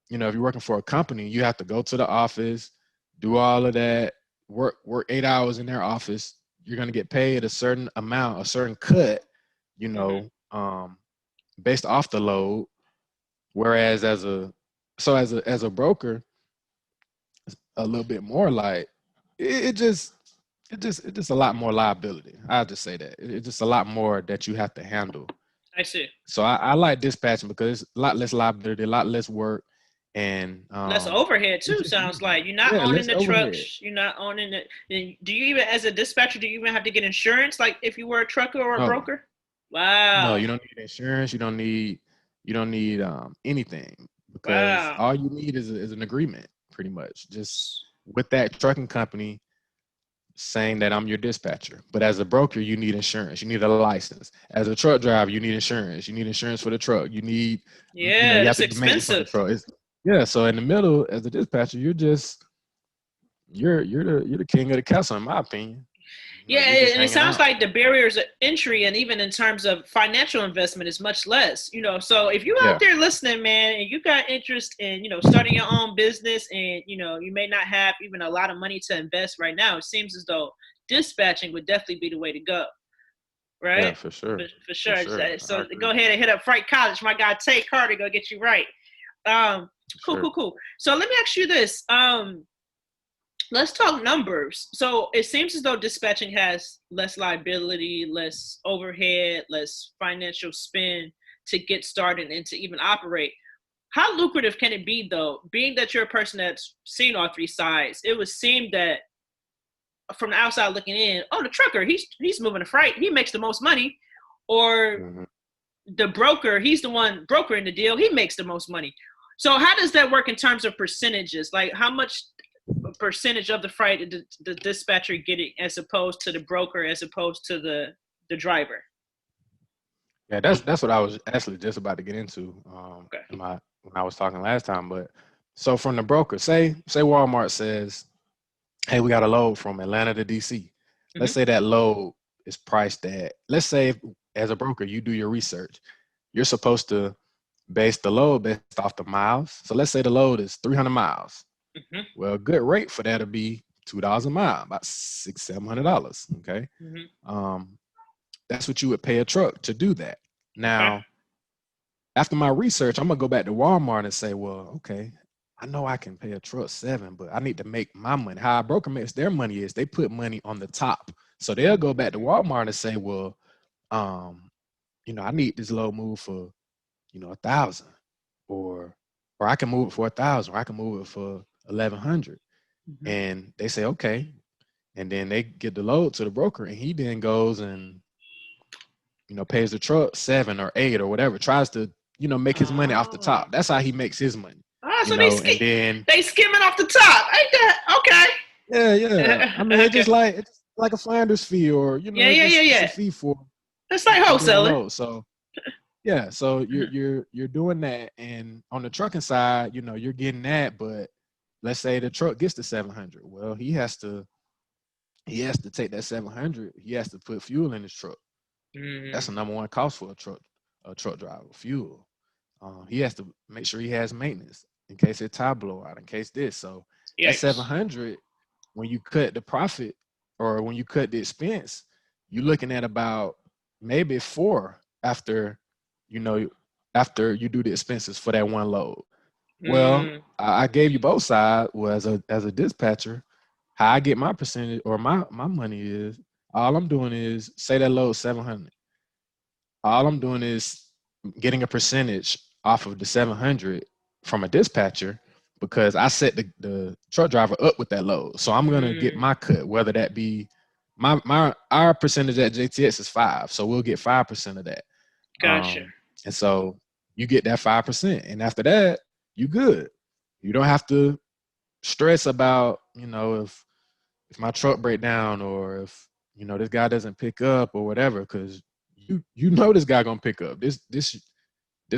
if you're working for a company, you have to go to the office, do all of that, work 8 hours in their office. You're going to get paid a certain amount, a certain cut, Hmm. based off the load. Whereas as a broker, a little bit more like it just a lot more liability. I'll just say that it's just a lot more that you have to handle. I see. So I like dispatching because it's a lot less liability, a lot less work, and Less overhead it's too. just Sounds easier. like you're not Yeah, owning less the overhead. trucks. You're not owning it. Do you even, as a dispatcher, do you even have to get insurance? Like if you were a trucker or a No, broker? no, Wow. you don't need insurance. You don't need anything because Wow. all you need is an agreement, pretty much, just with that trucking company saying that I'm your dispatcher. But as a broker, you need insurance. You need a license. As a truck driver, you need insurance. You need insurance for the truck. You Yeah, have that's to do maintenance on the expensive. truck. Yeah. So in the middle, as a dispatcher, you're the king of the castle, in my opinion. Yeah, You're just and it hanging sounds out. like the barriers of entry and even in terms of financial investment is much less. So if you out Yeah. there listening, man, and you got interest in, starting your own business and, you may not have even a lot of money to invest right now, it seems as though dispatching would definitely be the way to go, Yeah, right? for sure. For For sure. sure. I So go agree. ahead and hit up Fright College. My guy Tay Carter go get you right. Um, For cool, sure. cool, cool. So let me ask you this. Let's talk numbers. So it seems as though dispatching has less liability, less overhead, less financial spend to get started and to even operate. How lucrative can it be though? Being that you're a person that's seen all three sides, it would seem that from the outside looking in, oh, the trucker, he's moving a freight, he makes the most money, or Mhm. the broker, he's the one brokering the deal, he makes the most money. So how does that work in terms of percentages? Like how much percentage of the freight the dispatcher getting as opposed to the broker, as opposed to the driver? Yeah, that's what I was actually just about to get into Okay. in my when I was talking last time. But so from the broker, say Walmart says, hey, we got a load from Atlanta to DC. Let's Mm-hmm. say that load is priced at, let's say as a broker, you do your research. You're supposed to base the load based off the miles. So let's say the load is 300 miles. Mm-hmm. Well, a good rate for that would be $2 a mile, about $600-700. Okay. Mm-hmm. Um, that's what you would pay a truck to do that. Okay. Now, after my research, I'm gonna go back to Walmart and say, well, okay, I know I can pay a truck 7, but I need to make my money. How a broker makes their money is they put money on the top. So they'll go back to Walmart and say, well, um, I need this low move for, 1,000, or I can move it for 1,000, or I can move it for 1,100. Mm-hmm. And they say, okay. And then they get the load to the broker, and he then goes and pays the truck 7 or 8 or whatever, tries to, make his money off the Oh. top. That's how he makes his money, So and then, they skimming off the top. Ain't that yeah, yeah. I mean, okay? Okay. it's like a finder's fee, or, Yeah, yeah, yeah, it's a yeah. fee for It's like getting a wholesaling. load. So yeah, so you're doing that. And on the trucking side, you're getting that, but let's say the truck gets to 700. Well, he has to take that 700. He has to put fuel in his truck. That's the Mm-hmm. number one cost for a truck driver, fuel. He has to make sure he has maintenance in case it tire blow out, in case this. So that Yikes. 700, when you cut the profit or when you cut the expense, you're looking at about maybe 4 you know, after you do the expenses for that one load. Well, Mm. I gave you both sides. Well, as a dispatcher, how I get my percentage or my money is, all I'm doing is say that load 700. all I'm doing is getting a percentage off of the 700 from a dispatcher because I set the truck driver up with that load. So I'm gonna get my cut, whether that be our percentage at JTX is 5, so we'll get 5% of that. Gotcha. And so you get that 5%, and after that, you good. You don't have to stress about, if my truck break down or if this guy doesn't pick up or whatever, because you know this guy gonna pick up. This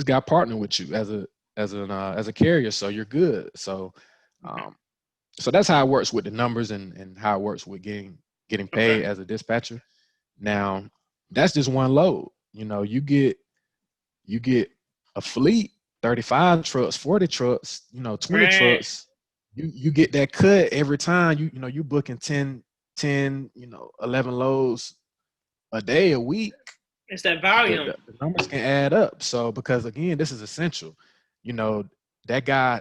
guy partnered with you as a carrier, so you're good. So so that's how it works with the numbers and how it works with getting paid as a dispatcher. Now that's just one load. You get a fleet, 35 trucks, 40 trucks, 20 trucks. You get that cut every time. You booking 10, 11 loads a day, a week. It's that volume. The numbers can add up. So because again, this is essential. That guy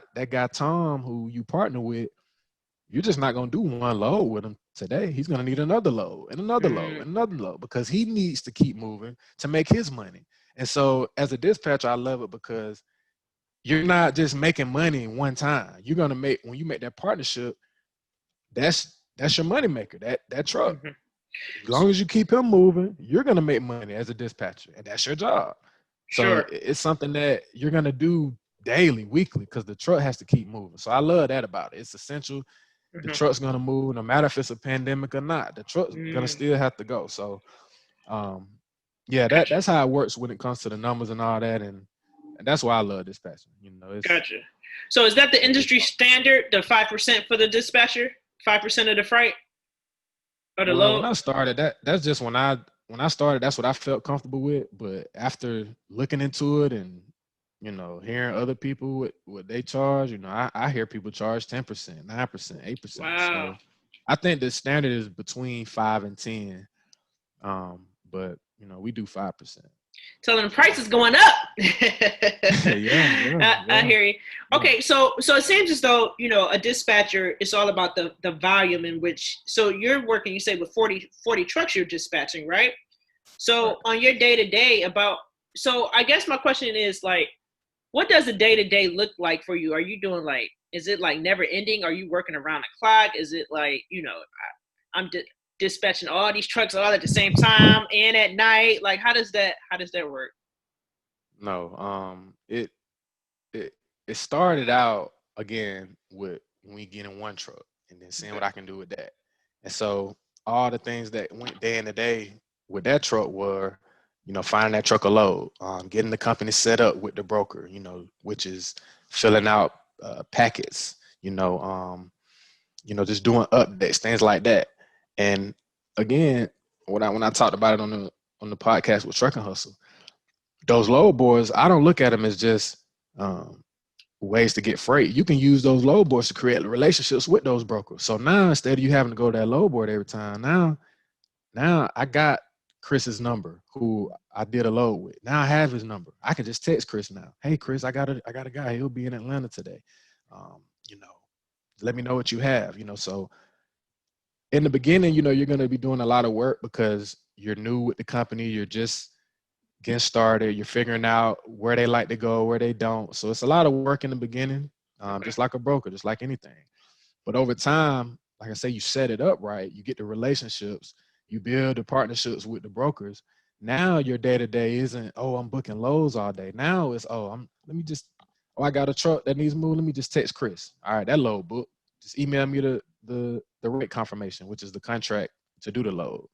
Tom who you partner with, you're just not gonna do one load with him today. He's gonna need another load and another load and another load because he needs to keep moving to make his money. And so as a dispatcher, I love it because you're not just making money one time. You're gonna make, when you make that partnership, that's your money maker, that truck. As long as you keep him moving, you're gonna make money as a dispatcher, and that's your job. So it's something that you're gonna do daily, weekly, because the truck has to keep moving. So I love that about it. It's essential. The truck's gonna move no matter if it's a pandemic or not. The truck's gonna still have to go. So that's how it works when it comes to the numbers and all that, and that's why I love dispatching. Gotcha. So is that the industry standard, the 5% for the dispatcher, 5% of the freight or the load? When I started, that's just when I started. That's what I felt comfortable with. But after looking into it and hearing other people what they charge, I hear people charge 10%, 9%, 8%. Wow. So I think the standard is between 5 and 10. But we do 5%. So the price is going up. Yeah. I hear you. Okay, so it seems as though a dispatcher is all about the volume in which. So you're working, you say, with 40 trucks you're dispatching, right? So on your day to day, so I guess my question is like, what does a day to day look like for you? Are you doing is it like never ending? Are you working around the clock? Is it like I'm dispatching all these trucks all at the same time and at night? Like how does that work? No, it started out again with me getting one truck and then seeing what I can do with that. And so all the things that went day in the day with that truck were, finding that truck a load, getting the company set up with the broker, which is filling out packets, just doing updates, things like that. And again, when I talked about it on the podcast with Trucking Hustle, those load boards, I don't look at them as just ways to get freight. You can use those load boards to create relationships with those brokers. So now instead of you having to go to that load board every time, now I got Chris's number, who I did a load with. Now I have his number. I can just text Chris now. Hey Chris, I got a guy. He'll be in Atlanta today. Let me know what you have. So in the beginning, you're going to be doing a lot of work because you're new with the company. You're just getting started. You're figuring out where they like to go, where they don't. So it's a lot of work in the beginning, just like a broker, just like anything. But over time, like I say, you set it up right. You get the relationships. You build the partnerships with the brokers. Now your day-to-day isn't, I'm booking loads all day. Now it's, I got a truck that needs moved. Let me just text Chris. All right, that load book. Just email me the rate confirmation, which is the contract to do the load.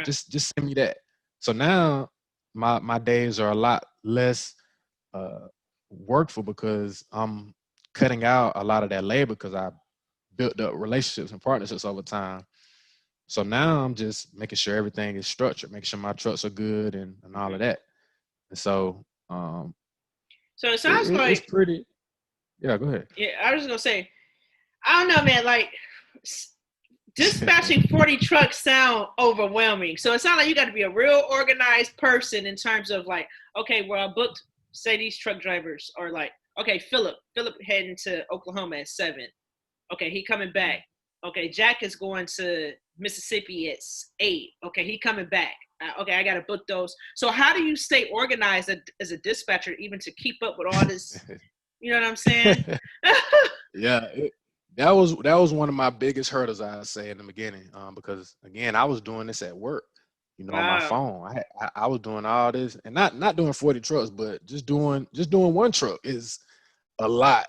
Just send me that. So now my days are a lot less workful because I'm cutting out a lot of that labor because I built up relationships and partnerships over time. So now I'm just making sure everything is structured, making sure my trucks are good and all of that. And so so it sounds like it's pretty. Yeah, go ahead. Yeah, I was just gonna say, I don't know, man. Like dispatching 40 trucks sound overwhelming. So it sounds like you got to be a real organized person in terms of like, okay, well, I booked, say these truck drivers are like, okay, Philip heading to Oklahoma at 7. Okay, he coming back. Okay, Jack is going to Mississippi at 8. Okay, he coming back. Okay, I got to book those. So how do you stay organized as a dispatcher, even to keep up with all this? You know what I'm saying? Yeah, that was one of my biggest hurdles, I'd say, in the beginning, because again, I was doing this at work, on my Wow. phone. I was doing all this, and not doing 40 trucks, but just doing one truck is a lot.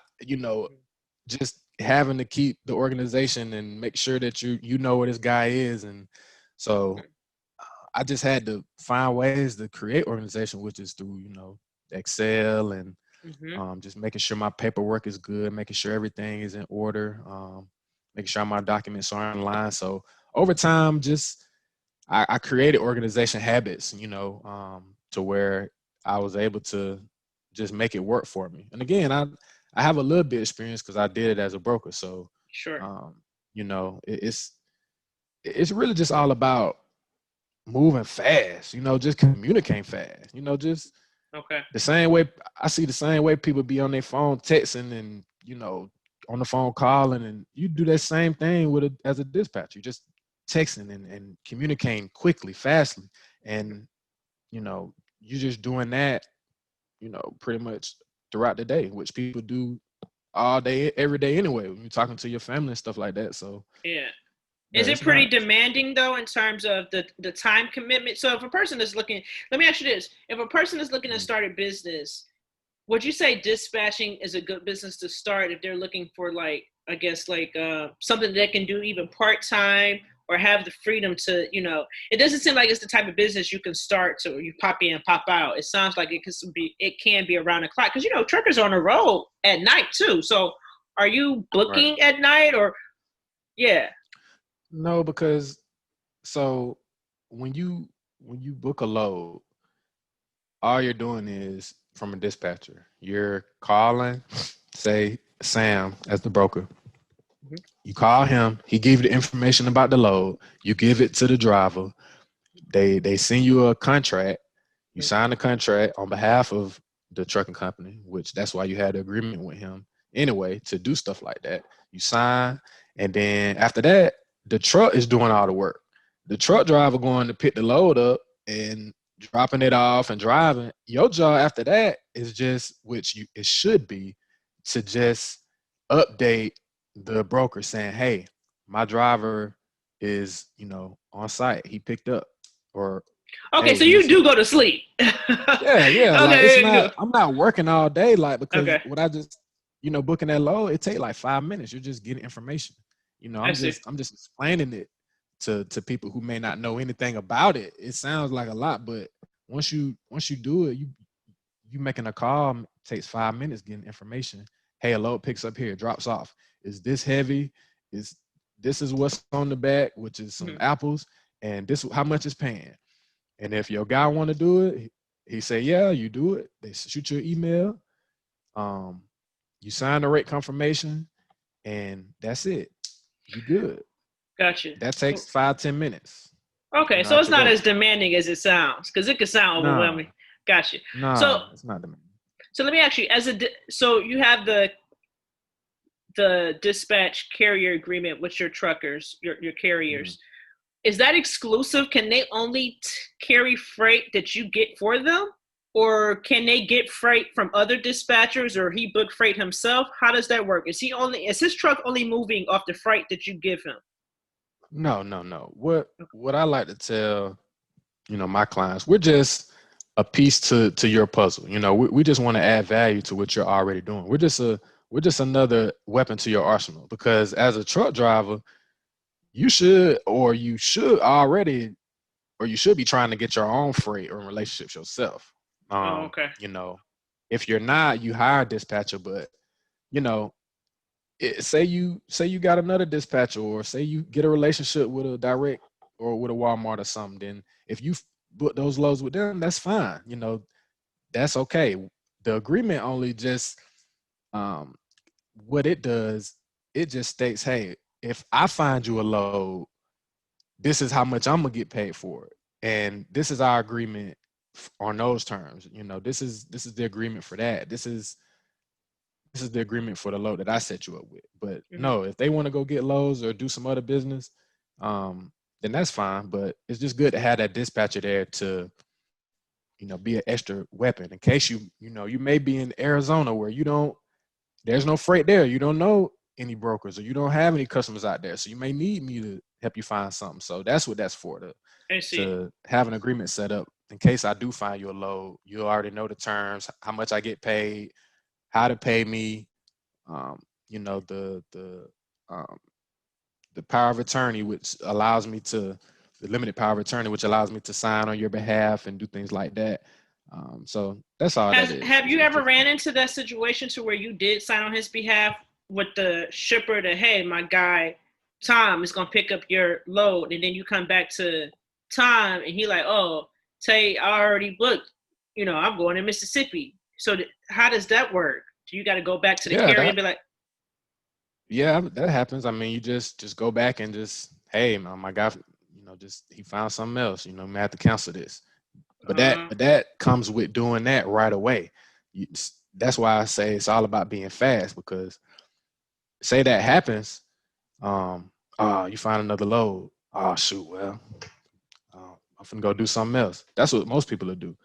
Just having to keep the organization and make sure that you know where this guy is, and so I just had to find ways to create organization, which is through Excel and Mm-hmm. just making sure my paperwork is good, making sure everything is in order, making sure my documents are in line. So over time, just I created organization habits, to where I was able to just make it work for me. And again, I have a little bit of experience because I did it as a broker. So, Sure. it's really just all about moving fast, just communicating fast, just Okay. the same way. I see the same way people be on their phone texting and, on the phone calling, and you do that same thing as a dispatcher. You just texting and communicating quickly, fastly. And, you just doing that, pretty much throughout the day, which people do all day, every day anyway, when you're talking to your family and stuff like that. So Yeah. yeah, Is it it's pretty not. demanding though in terms of the time commitment? So if a person is looking, let me ask you this: if a person is looking to start a business, would you say dispatching is a good business to start if they're looking for like, I guess like something that can do even part time or have the freedom to, it doesn't seem like it's the type of business you can start to you pop in, pop out. It sounds like it can be around the clock because truckers are on the road at night too. So are you Right. booking at night or yeah? No, because so when you book a load, all you're doing is from a dispatcher, you're calling, say Sam as the broker. Mhm. You call him, he give you the information about the load, you give it to the driver, they send you a contract, you sign the contract on behalf of the trucking company, which that's why you had the agreement with him anyway to do stuff like that. You sign, and then after that, the truck is doing all the work. The truck driver going to pick the load up and dropping it off and driving. Your job after that is just, it should be, to just update the broker saying, hey, my driver is, on site. He picked up, or Okay, hey, so you he's do go to sleep. yeah, like it's Okay, not, I'm not working all day, like, because okay, what I just, booking that load, it take like 5 minutes. You're just getting information. I I'm see. just explaining it to people who may not know anything about it. It sounds like a lot, but once you do it, you making a call takes 5 minutes getting information. Hey, a load picks up here, drops off. Is this heavy? This is what's on the back, which is some Mhm. apples, and this how much is paying. And if your guy want to do it, he say, yeah, you do it. They shoot you an email. Um, you sign the rate confirmation, and that's it. You good. Gotcha. That takes 5-10 minutes, Okay, so out it's your not door. as demanding as it sounds because it could sound Nah, overwhelming. Gotcha. So, nah, it's not the. so let me ask you, so you have the dispatch carrier agreement with your truckers, your Mhm. carriers. Is that exclusive? Can they only carry freight that you get for them? Or can they get freight from other dispatchers or he book freight himself? How does that work? Is his truck only moving off the freight that you give him? No, no, no. What I like to tell, my clients, we're just a piece to your puzzle. We just want to add value to what you're already doing. We're just another weapon to your arsenal, because as a truck driver, you should be trying to get your own freight or relationships yourself. Oh, Um, okay. you know, if you're not, you hire a dispatcher, but you know, say you got another dispatcher, or say you get a relationship with a direct or with a Walmart or something, then if you put those loads with them, that's fine. That's okay. The agreement only just um what it does, it just states, hey, if I find you a load, this is how much I'm gonna get paid for it, and this is our agreement on those terms. This is the agreement for that. This is the agreement for the load that I set you up with. But Hmm. no, if they want to go get loads or do some other business, um, then that's fine. But it's just good to have that dispatcher there to, be an extra weapon in case you may be in Arizona where there's no freight there. You don't know any brokers or you don't have any customers out there. So you may need me to help you find something. So that's what that's for, I see. to have an agreement set up in case I do find you a load. You already know the terms, how much I get paid, how to pay me, the power of attorney, which allows me to, the limited power of attorney, which allows me to sign on your behalf and do things like that. So that's all that is. Have you ever ran into that situation to where you did sign on his behalf with the shipper that, hey, my guy Tom is gonna pick up your load, and then you come back to Tom and he like, oh, Tay, I already booked. I'm going to Mississippi. So how does that work? Do you got to go back to the carrier and be like? Yeah, that happens. I mean, you just go back and just, hey, my guy, just he found something else. I may have to cancel this. But that comes with doing that right away. That's why I say it's all about being fast, because say that happens, you find another load. Oh shoot, well, I'm finna go do something else. That's what most people will do.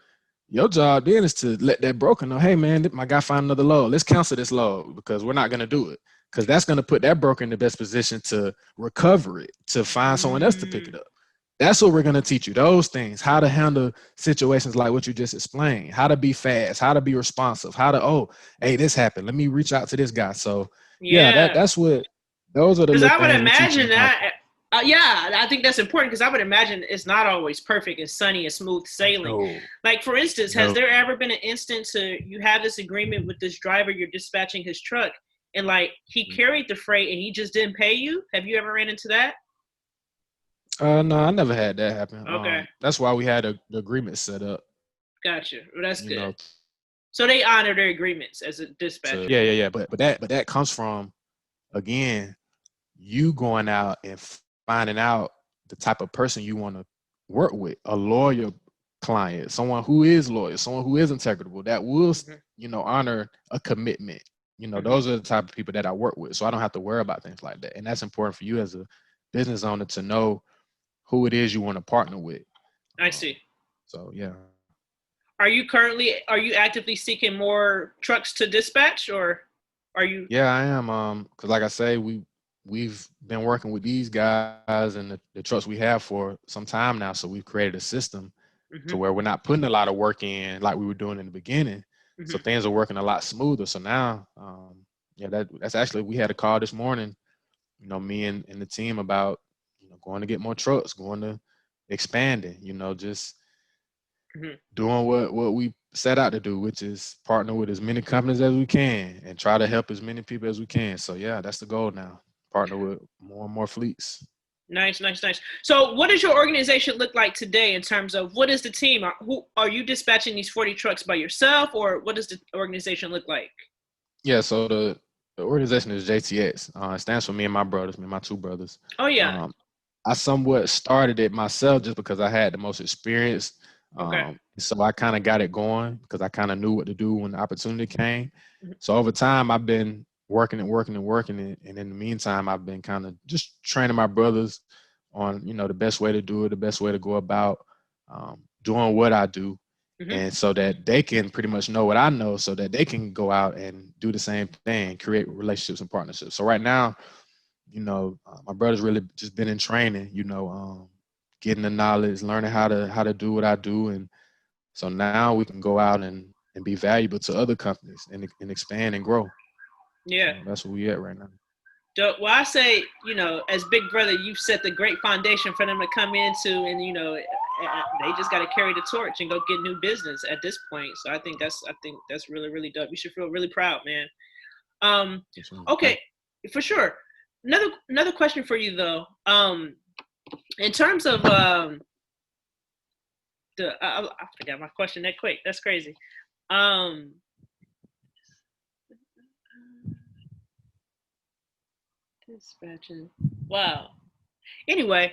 Your job then is to let that broker know, hey man, my guy found another load. Let's cancel this load because we're not gonna do it. Because that's gonna put that broker in the best position to recover it, to find someone else to pick it up. That's what we're going to teach you, those things, how to handle situations like what you just explained, how to be fast, how to be responsive, hey, this happened. Let me reach out to this guy. So, that's what, those are the little things. Because I would imagine that, I think that's important, because I would imagine it's not always perfect and sunny and smooth sailing. No. Like, for instance, has there ever been an instance you have this agreement with this driver, you're dispatching his truck, and like he carried the freight and he just didn't pay you? Have you ever ran into that? No, I never had that happen. Okay. That's why we had the agreement set up. Gotcha. Well, that's good. So they honor their agreements as a dispatcher. Yeah. But that comes from, again, you going out and finding out the type of person you want to work with, a loyal client, someone who is loyal, someone who is integrable, that will, honor a commitment. Those are the type of people that I work with. So I don't have to worry about things like that. And that's important for you as a business owner to know who it is you want to partner with. I see. So, yeah. Are you actively seeking more trucks to dispatch, or are you? Yeah, I am. Because like I say, we've been working with these guys and the trucks we have for some time now. So we've created a system to where we're not putting a lot of work in like we were doing in the beginning. So things are working a lot smoother. So now, that's actually, we had a call this morning, me and the team about, going to get more trucks, going to expanding, just doing what we set out to do, which is partner with as many companies as we can and try to help as many people as we can. So yeah, that's the goal now. Partner with more and more fleets. Nice. So what does your organization look like today in terms of what is the team? Who are you dispatching these 40 trucks by yourself, or what does the organization look like? Yeah, so the organization is JTX. It stands for me and my two brothers. Oh yeah. I somewhat started it myself just because I had the most experience. So I kind of got it going because I kind of knew what to do when the opportunity came. So over time, I've been working. And in the meantime, I've been kind of just training my brothers on, the best way to do it, the best way to go about doing what I do. And so that they can pretty much know what I know so that they can go out and do the same thing, create relationships and partnerships. So right now, my brother's really just been in training, getting the knowledge, learning how to do what I do. And so now we can go out and be valuable to other companies and expand and grow. Yeah. That's where we at right now. Well, I say, as big brother, you've set the great foundation for them to come into, and, they just got to carry the torch and go get new business at this point. So I think that's really, really dope. You should feel really proud, man. Okay, for sure. Another question for you though. In terms of I forgot my question that quick. That's crazy. Dispatching. Wow. Anyway,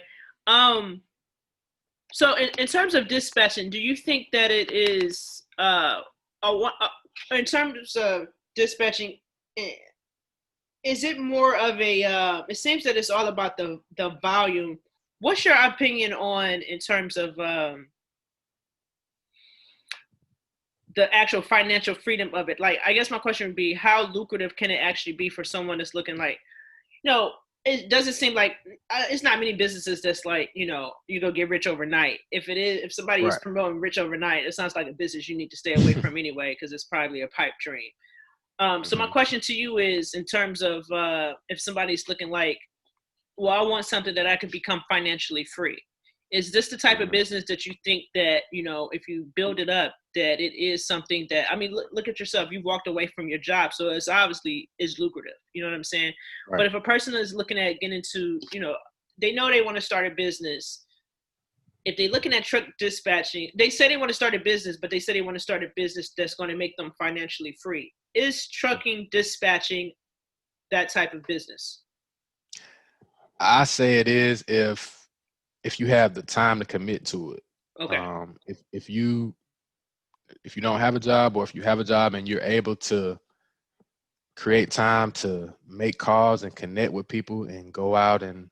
so in terms of dispatching, do you think that it is in terms of dispatching? Is it more of a? It seems that it's all about the volume What's your opinion on in terms of the actual financial freedom of it? Like, I guess my question would be, how lucrative can it actually be for someone that's looking like, it doesn't seem like it's not many businesses that's like, you go get rich overnight. If somebody is Right. promoting rich overnight, it sounds like a business you need to stay away from anyway, because it's probably a pipe dream. So my Mhm. question to you is, in terms of if somebody's looking like, well, I want something that I could become financially free. Is this the type of Mhm. business that you think that, if you build it up, that it is something that, I mean, look at yourself. You walked away from your job, so it's obviously is lucrative. You know what I'm saying? But Right. if a person is looking at getting into, they know they want to start a business. If they're looking at truck dispatching, they say they want to start a business, but they say they want to start a business that's going to make them financially free. Is trucking dispatching that type of business? I say it is if you have the time to commit to it. Okay. If you don't have a job, or if you have a job and you're able to create time to make calls and connect with people and go out and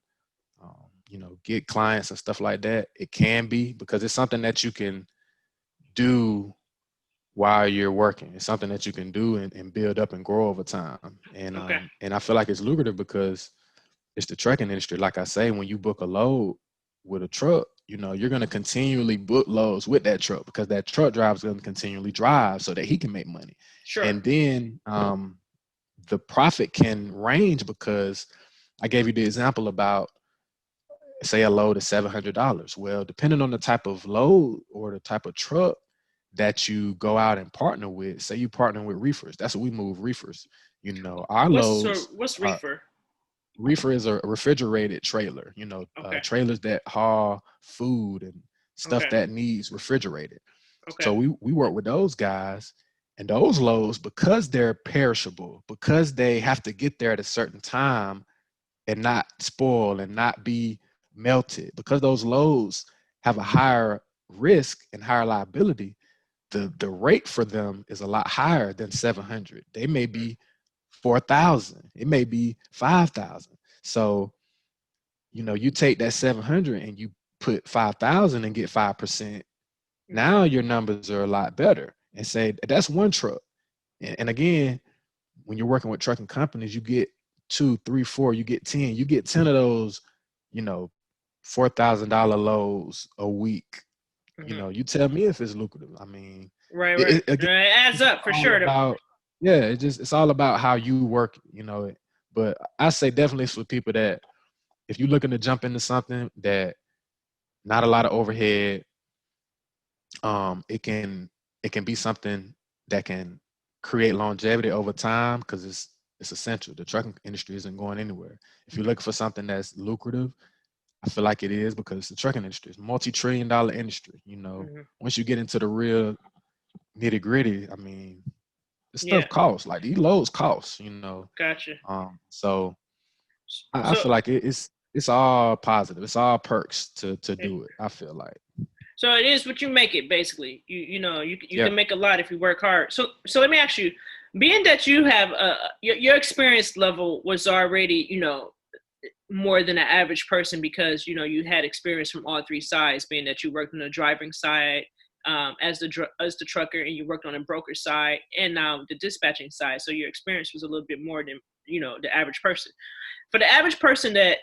get clients and stuff like that, it can be, because it's something that you can do while you're working. It's something that you can do and build up and grow over time. Okay. And I feel like it's lucrative because it's the trucking industry. Like I say, when you book a load with a truck, you're going to continually book loads with that truck, because that truck driver is going to continually drive so that he can make money. Sure. And then the profit can range, because I gave you the example about, say, a load is $700. Well, depending on the type of load or the type of truck that you go out and partner with, say you partner with reefers. That's what we move, reefers. Our loads What's are, reefer? reefer is a refrigerated trailer, Okay. trailers that haul food and stuff Okay. that needs refrigerated. Okay. So we work with those guys, and those loads, because they're perishable, because they have to get there at a certain time and not spoil and not be melted, because those loads have a higher risk and higher liability, the rate for them is a lot higher than 700. They may be 4,000. It may be 5,000. So, you take that 700 and you put 5,000 and get 5%. Now your numbers are a lot better. And say that's one truck. And again, when you're working with trucking companies, you get 2, 3, 4, you get 10. You get 10 of those, you know, $4,000 loads a week. Mm-hmm. You tell me if it's lucrative. I mean, Right. it, Right. it, again, It adds it's just up for all sure. about, yeah, it's all about how you work, But I say definitely it's for people that, if you're looking to jump into something that not a lot of overhead, it can be something that can create longevity over time, because it's essential. The trucking industry isn't going anywhere. If you're looking for something that's lucrative, I feel like it is, because the trucking industry is a multi-trillion-dollar industry. Mm-hmm. Once you get into the real nitty-gritty, I mean, the Yeah. stuff costs. Like, these loads cost. Gotcha. So I So feel like it's all positive. It's all perks to yeah. do it, I feel like. So it is what you make it, basically. You Yeah. can make a lot if you work hard. So let me ask you, being that you have your experience level was already more than an average person, because you had experience from all three sides, being that you worked on the driving side, as the trucker, and you worked on the broker side, and now the dispatching side. So your experience was a little bit more than the average person. For the average person that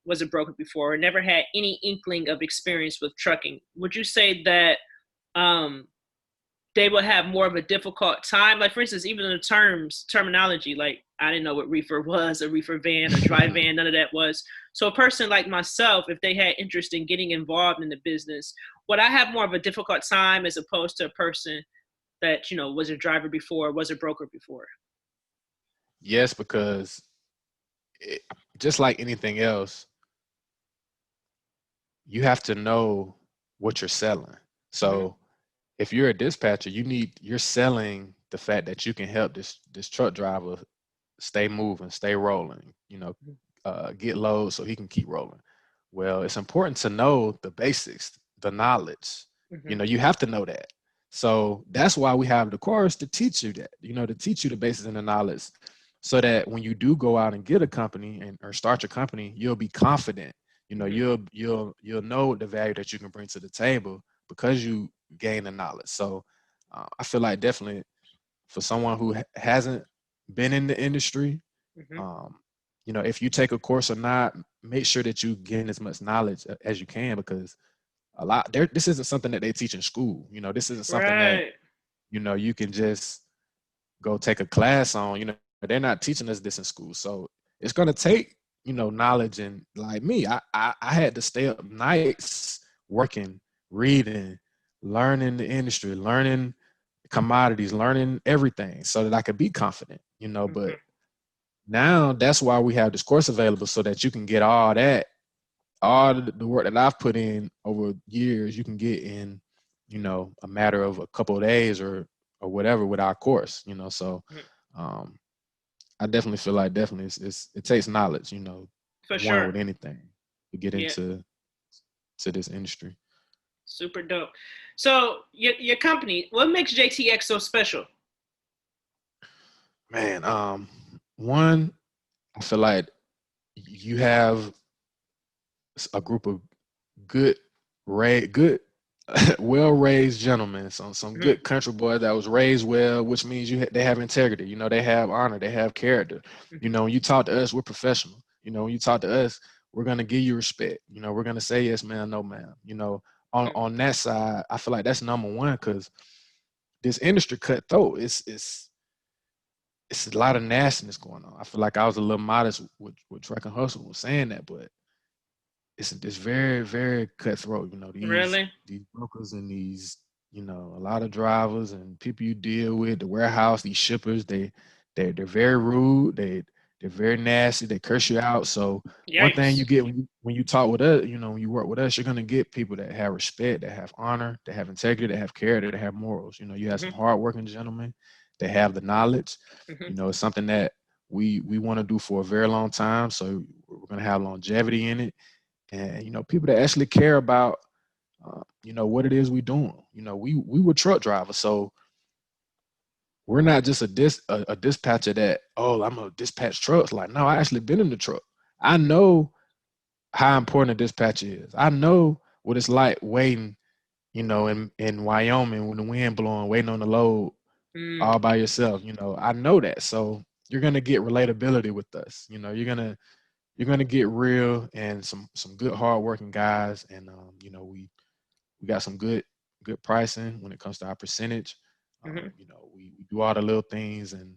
was a broker before, or never had any inkling of experience with trucking, would you say that um, they would have more of a difficult time? Like, for instance, even the terminology, like, I didn't know what reefer was, a reefer van, a dry van, none of that was. So a person like myself, if they had interest in getting involved in the business, would I have more of a difficult time as opposed to a person that was a driver before, was a broker before? Yes, because it, just like anything else, you have to know what you're selling. Mm-hmm. So if you're a dispatcher, you're selling the fact that you can help this truck driver stay moving, stay rolling, get loads so he can keep rolling. Well, it's important to know the basics, the knowledge. Mm-hmm. You have to know that. So that's why we have the course, to teach you that, to teach you the basics and the knowledge, so that when you do go out and get a company or start your company, you'll be confident. you'll know the value that you can bring to the table because you gain the knowledge. So I feel like definitely for someone who hasn't been in the industry, if you take a course or not, make sure that you gain as much knowledge as you can, because this isn't something that they teach in school. This isn't something that Right. you can just go take a class on. They're not teaching us this in school, so it's going to take knowledge. And like me, I had to stay up nights working, reading, learning the industry, learning commodities, learning everything so that I could be confident. But now that's why we have this course available, so that you can get all the work that I've put in over years, you can get in, a matter of a couple of days or whatever with our course. So I definitely feel like it takes knowledge, For one sure. with anything to get into this industry. Super dope. So your company, what makes JTX so special? Man, one, I feel like you have a group of good, well-raised gentlemen, some good country boys that was raised well, which means they have integrity. They have honor, they have character. When you talk to us, we're professional. When you talk to us, we're gonna give you respect. We're gonna say yes, ma'am, no, ma'am. On that side, I feel like that's number one, because this industry cutthroat. It's a lot of nastiness going on. I feel like I was a little modest with Truck and Hustle was saying that, but it's very, very cutthroat. Really? These brokers and these, a lot of drivers and people you deal with, the warehouse, these shippers, they're very rude. They're very nasty. They curse you out. So one thing you get when you talk with us, when you work with us, you're gonna get people that have respect, that have honor, that have integrity, that have character, that have morals. You have some hardworking gentlemen that have the knowledge. It's something that we want to do for a very long time. So we're gonna have longevity in it. And people that actually care about what it is we're doing. We were truck drivers, so we're not just a dispatcher that, oh, I'm a dispatch trucks. Like, no, I actually been in the truck. I know how important a dispatch is. I know what it's like waiting, in Wyoming when the wind blowing, waiting on the load all by yourself. I know that. So you're gonna get relatability with us. You're gonna get real and some good hardworking guys. And we got some good pricing when it comes to our percentage. We do all the little things, and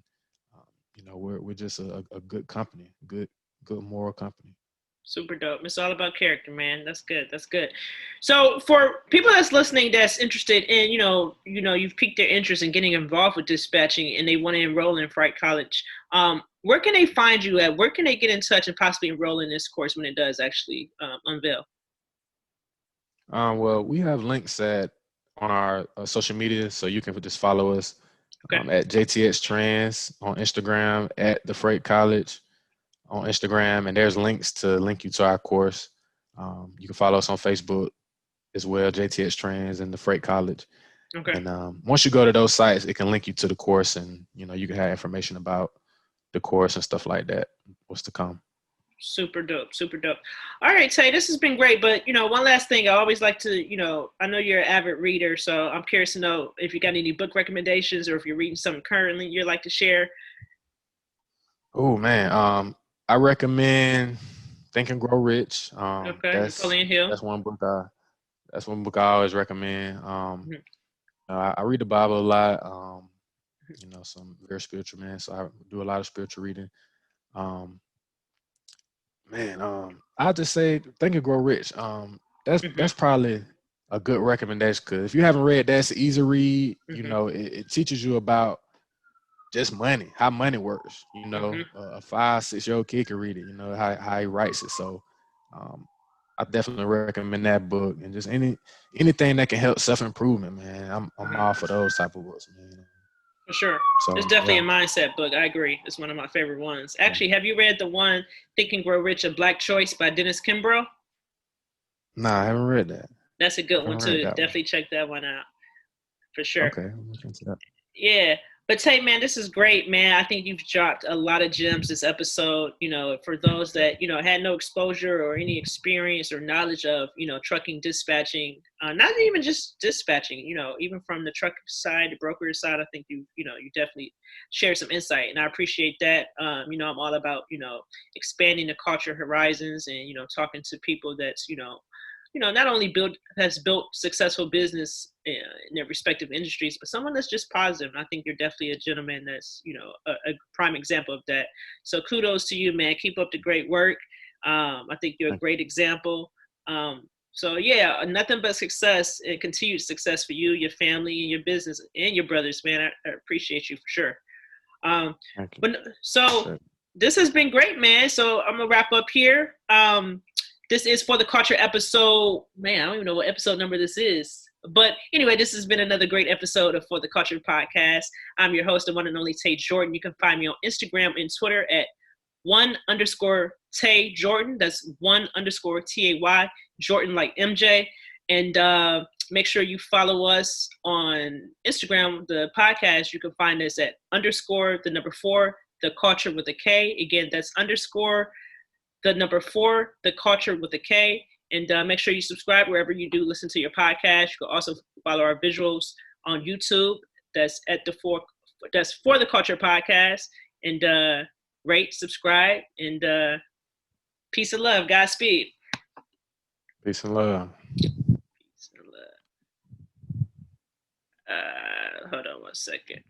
we're just a good company, good moral company. Super dope. It's all about character, man. That's good. That's good. So for people that's listening that's interested in, you've piqued their interest in getting involved with dispatching and they want to enroll in Fright College, where can they find you at? Where can they get in touch and possibly enroll in this course when it does actually unveil? Well, we have links on our social media, so you can just follow us at JTX Trans on Instagram, at the Freight College on Instagram, and there's links to link you to our course. You can follow us on Facebook as well, JTX Trans and the Freight College. Okay. And once you go to those sites, it can link you to the course, and you can have information about the course and stuff like that. What's to come. Super dope. Super dope. All right, Tay, this has been great. But, one last thing. I always like to, I know you're an avid reader, so I'm curious to know if you got any book recommendations or if you're reading something currently you'd like to share. Oh, man. I recommend Think and Grow Rich. Napoleon Hill. That's one book I always recommend. I read the Bible a lot. Some very spiritual, man. So I do a lot of spiritual reading. I'll just say Think and Grow Rich. That's probably a good recommendation, because if you haven't read that, it's an easy read. It teaches you about just money, how money works. A 5-6-year-old kid can read it. How he writes it. So I definitely recommend that book, and just anything that can help self-improvement, man. I'm all for those type of books, man. For sure. So, it's definitely a mindset book. I agree. It's one of my favorite ones. Actually, have you read the one Think and Grow Rich, A Black Choice by Dennis Kimbrough? Nah, I haven't read that. That's a good one too. Definitely check that one out. For sure. Okay, I'm looking into that. Yeah. But Tay, man, this is great, man. I think you've dropped a lot of gems this episode. For those that had no exposure or any experience or knowledge of trucking dispatching, not even just dispatching. Even from the truck side, the broker side, I think you definitely share some insight, and I appreciate that. I'm all about expanding the culture horizons and talking to people that's not only has built successful business in their respective industries, but someone that's just positive. And I think you're definitely a gentleman that's a prime example of that. So kudos to you, man. Keep up the great work. I think you're a great example. So yeah, nothing but success and continued success for you, your family, and your business, and your brothers, man. I appreciate you for sure. But so this has been great, man. So I'm gonna wrap up here. This is For the Culture episode. Man, I don't even know what episode number this is. But anyway, this has been another great episode of For the Culture podcast. I'm your host, the one and only TayJordan. You can find me on Instagram and Twitter at @1_TayJordan. That's _TAY, Jordan like MJ. And make sure you follow us on Instagram, the podcast. You can find us at _4, the culture with a K. Again, that's _4, the culture with a K. And make sure you subscribe wherever you do listen to your podcast. You can also follow our visuals on YouTube. That's For the Culture podcast. And rate, subscribe, and peace and love. Godspeed. Peace and love. Peace and love. Hold on one second.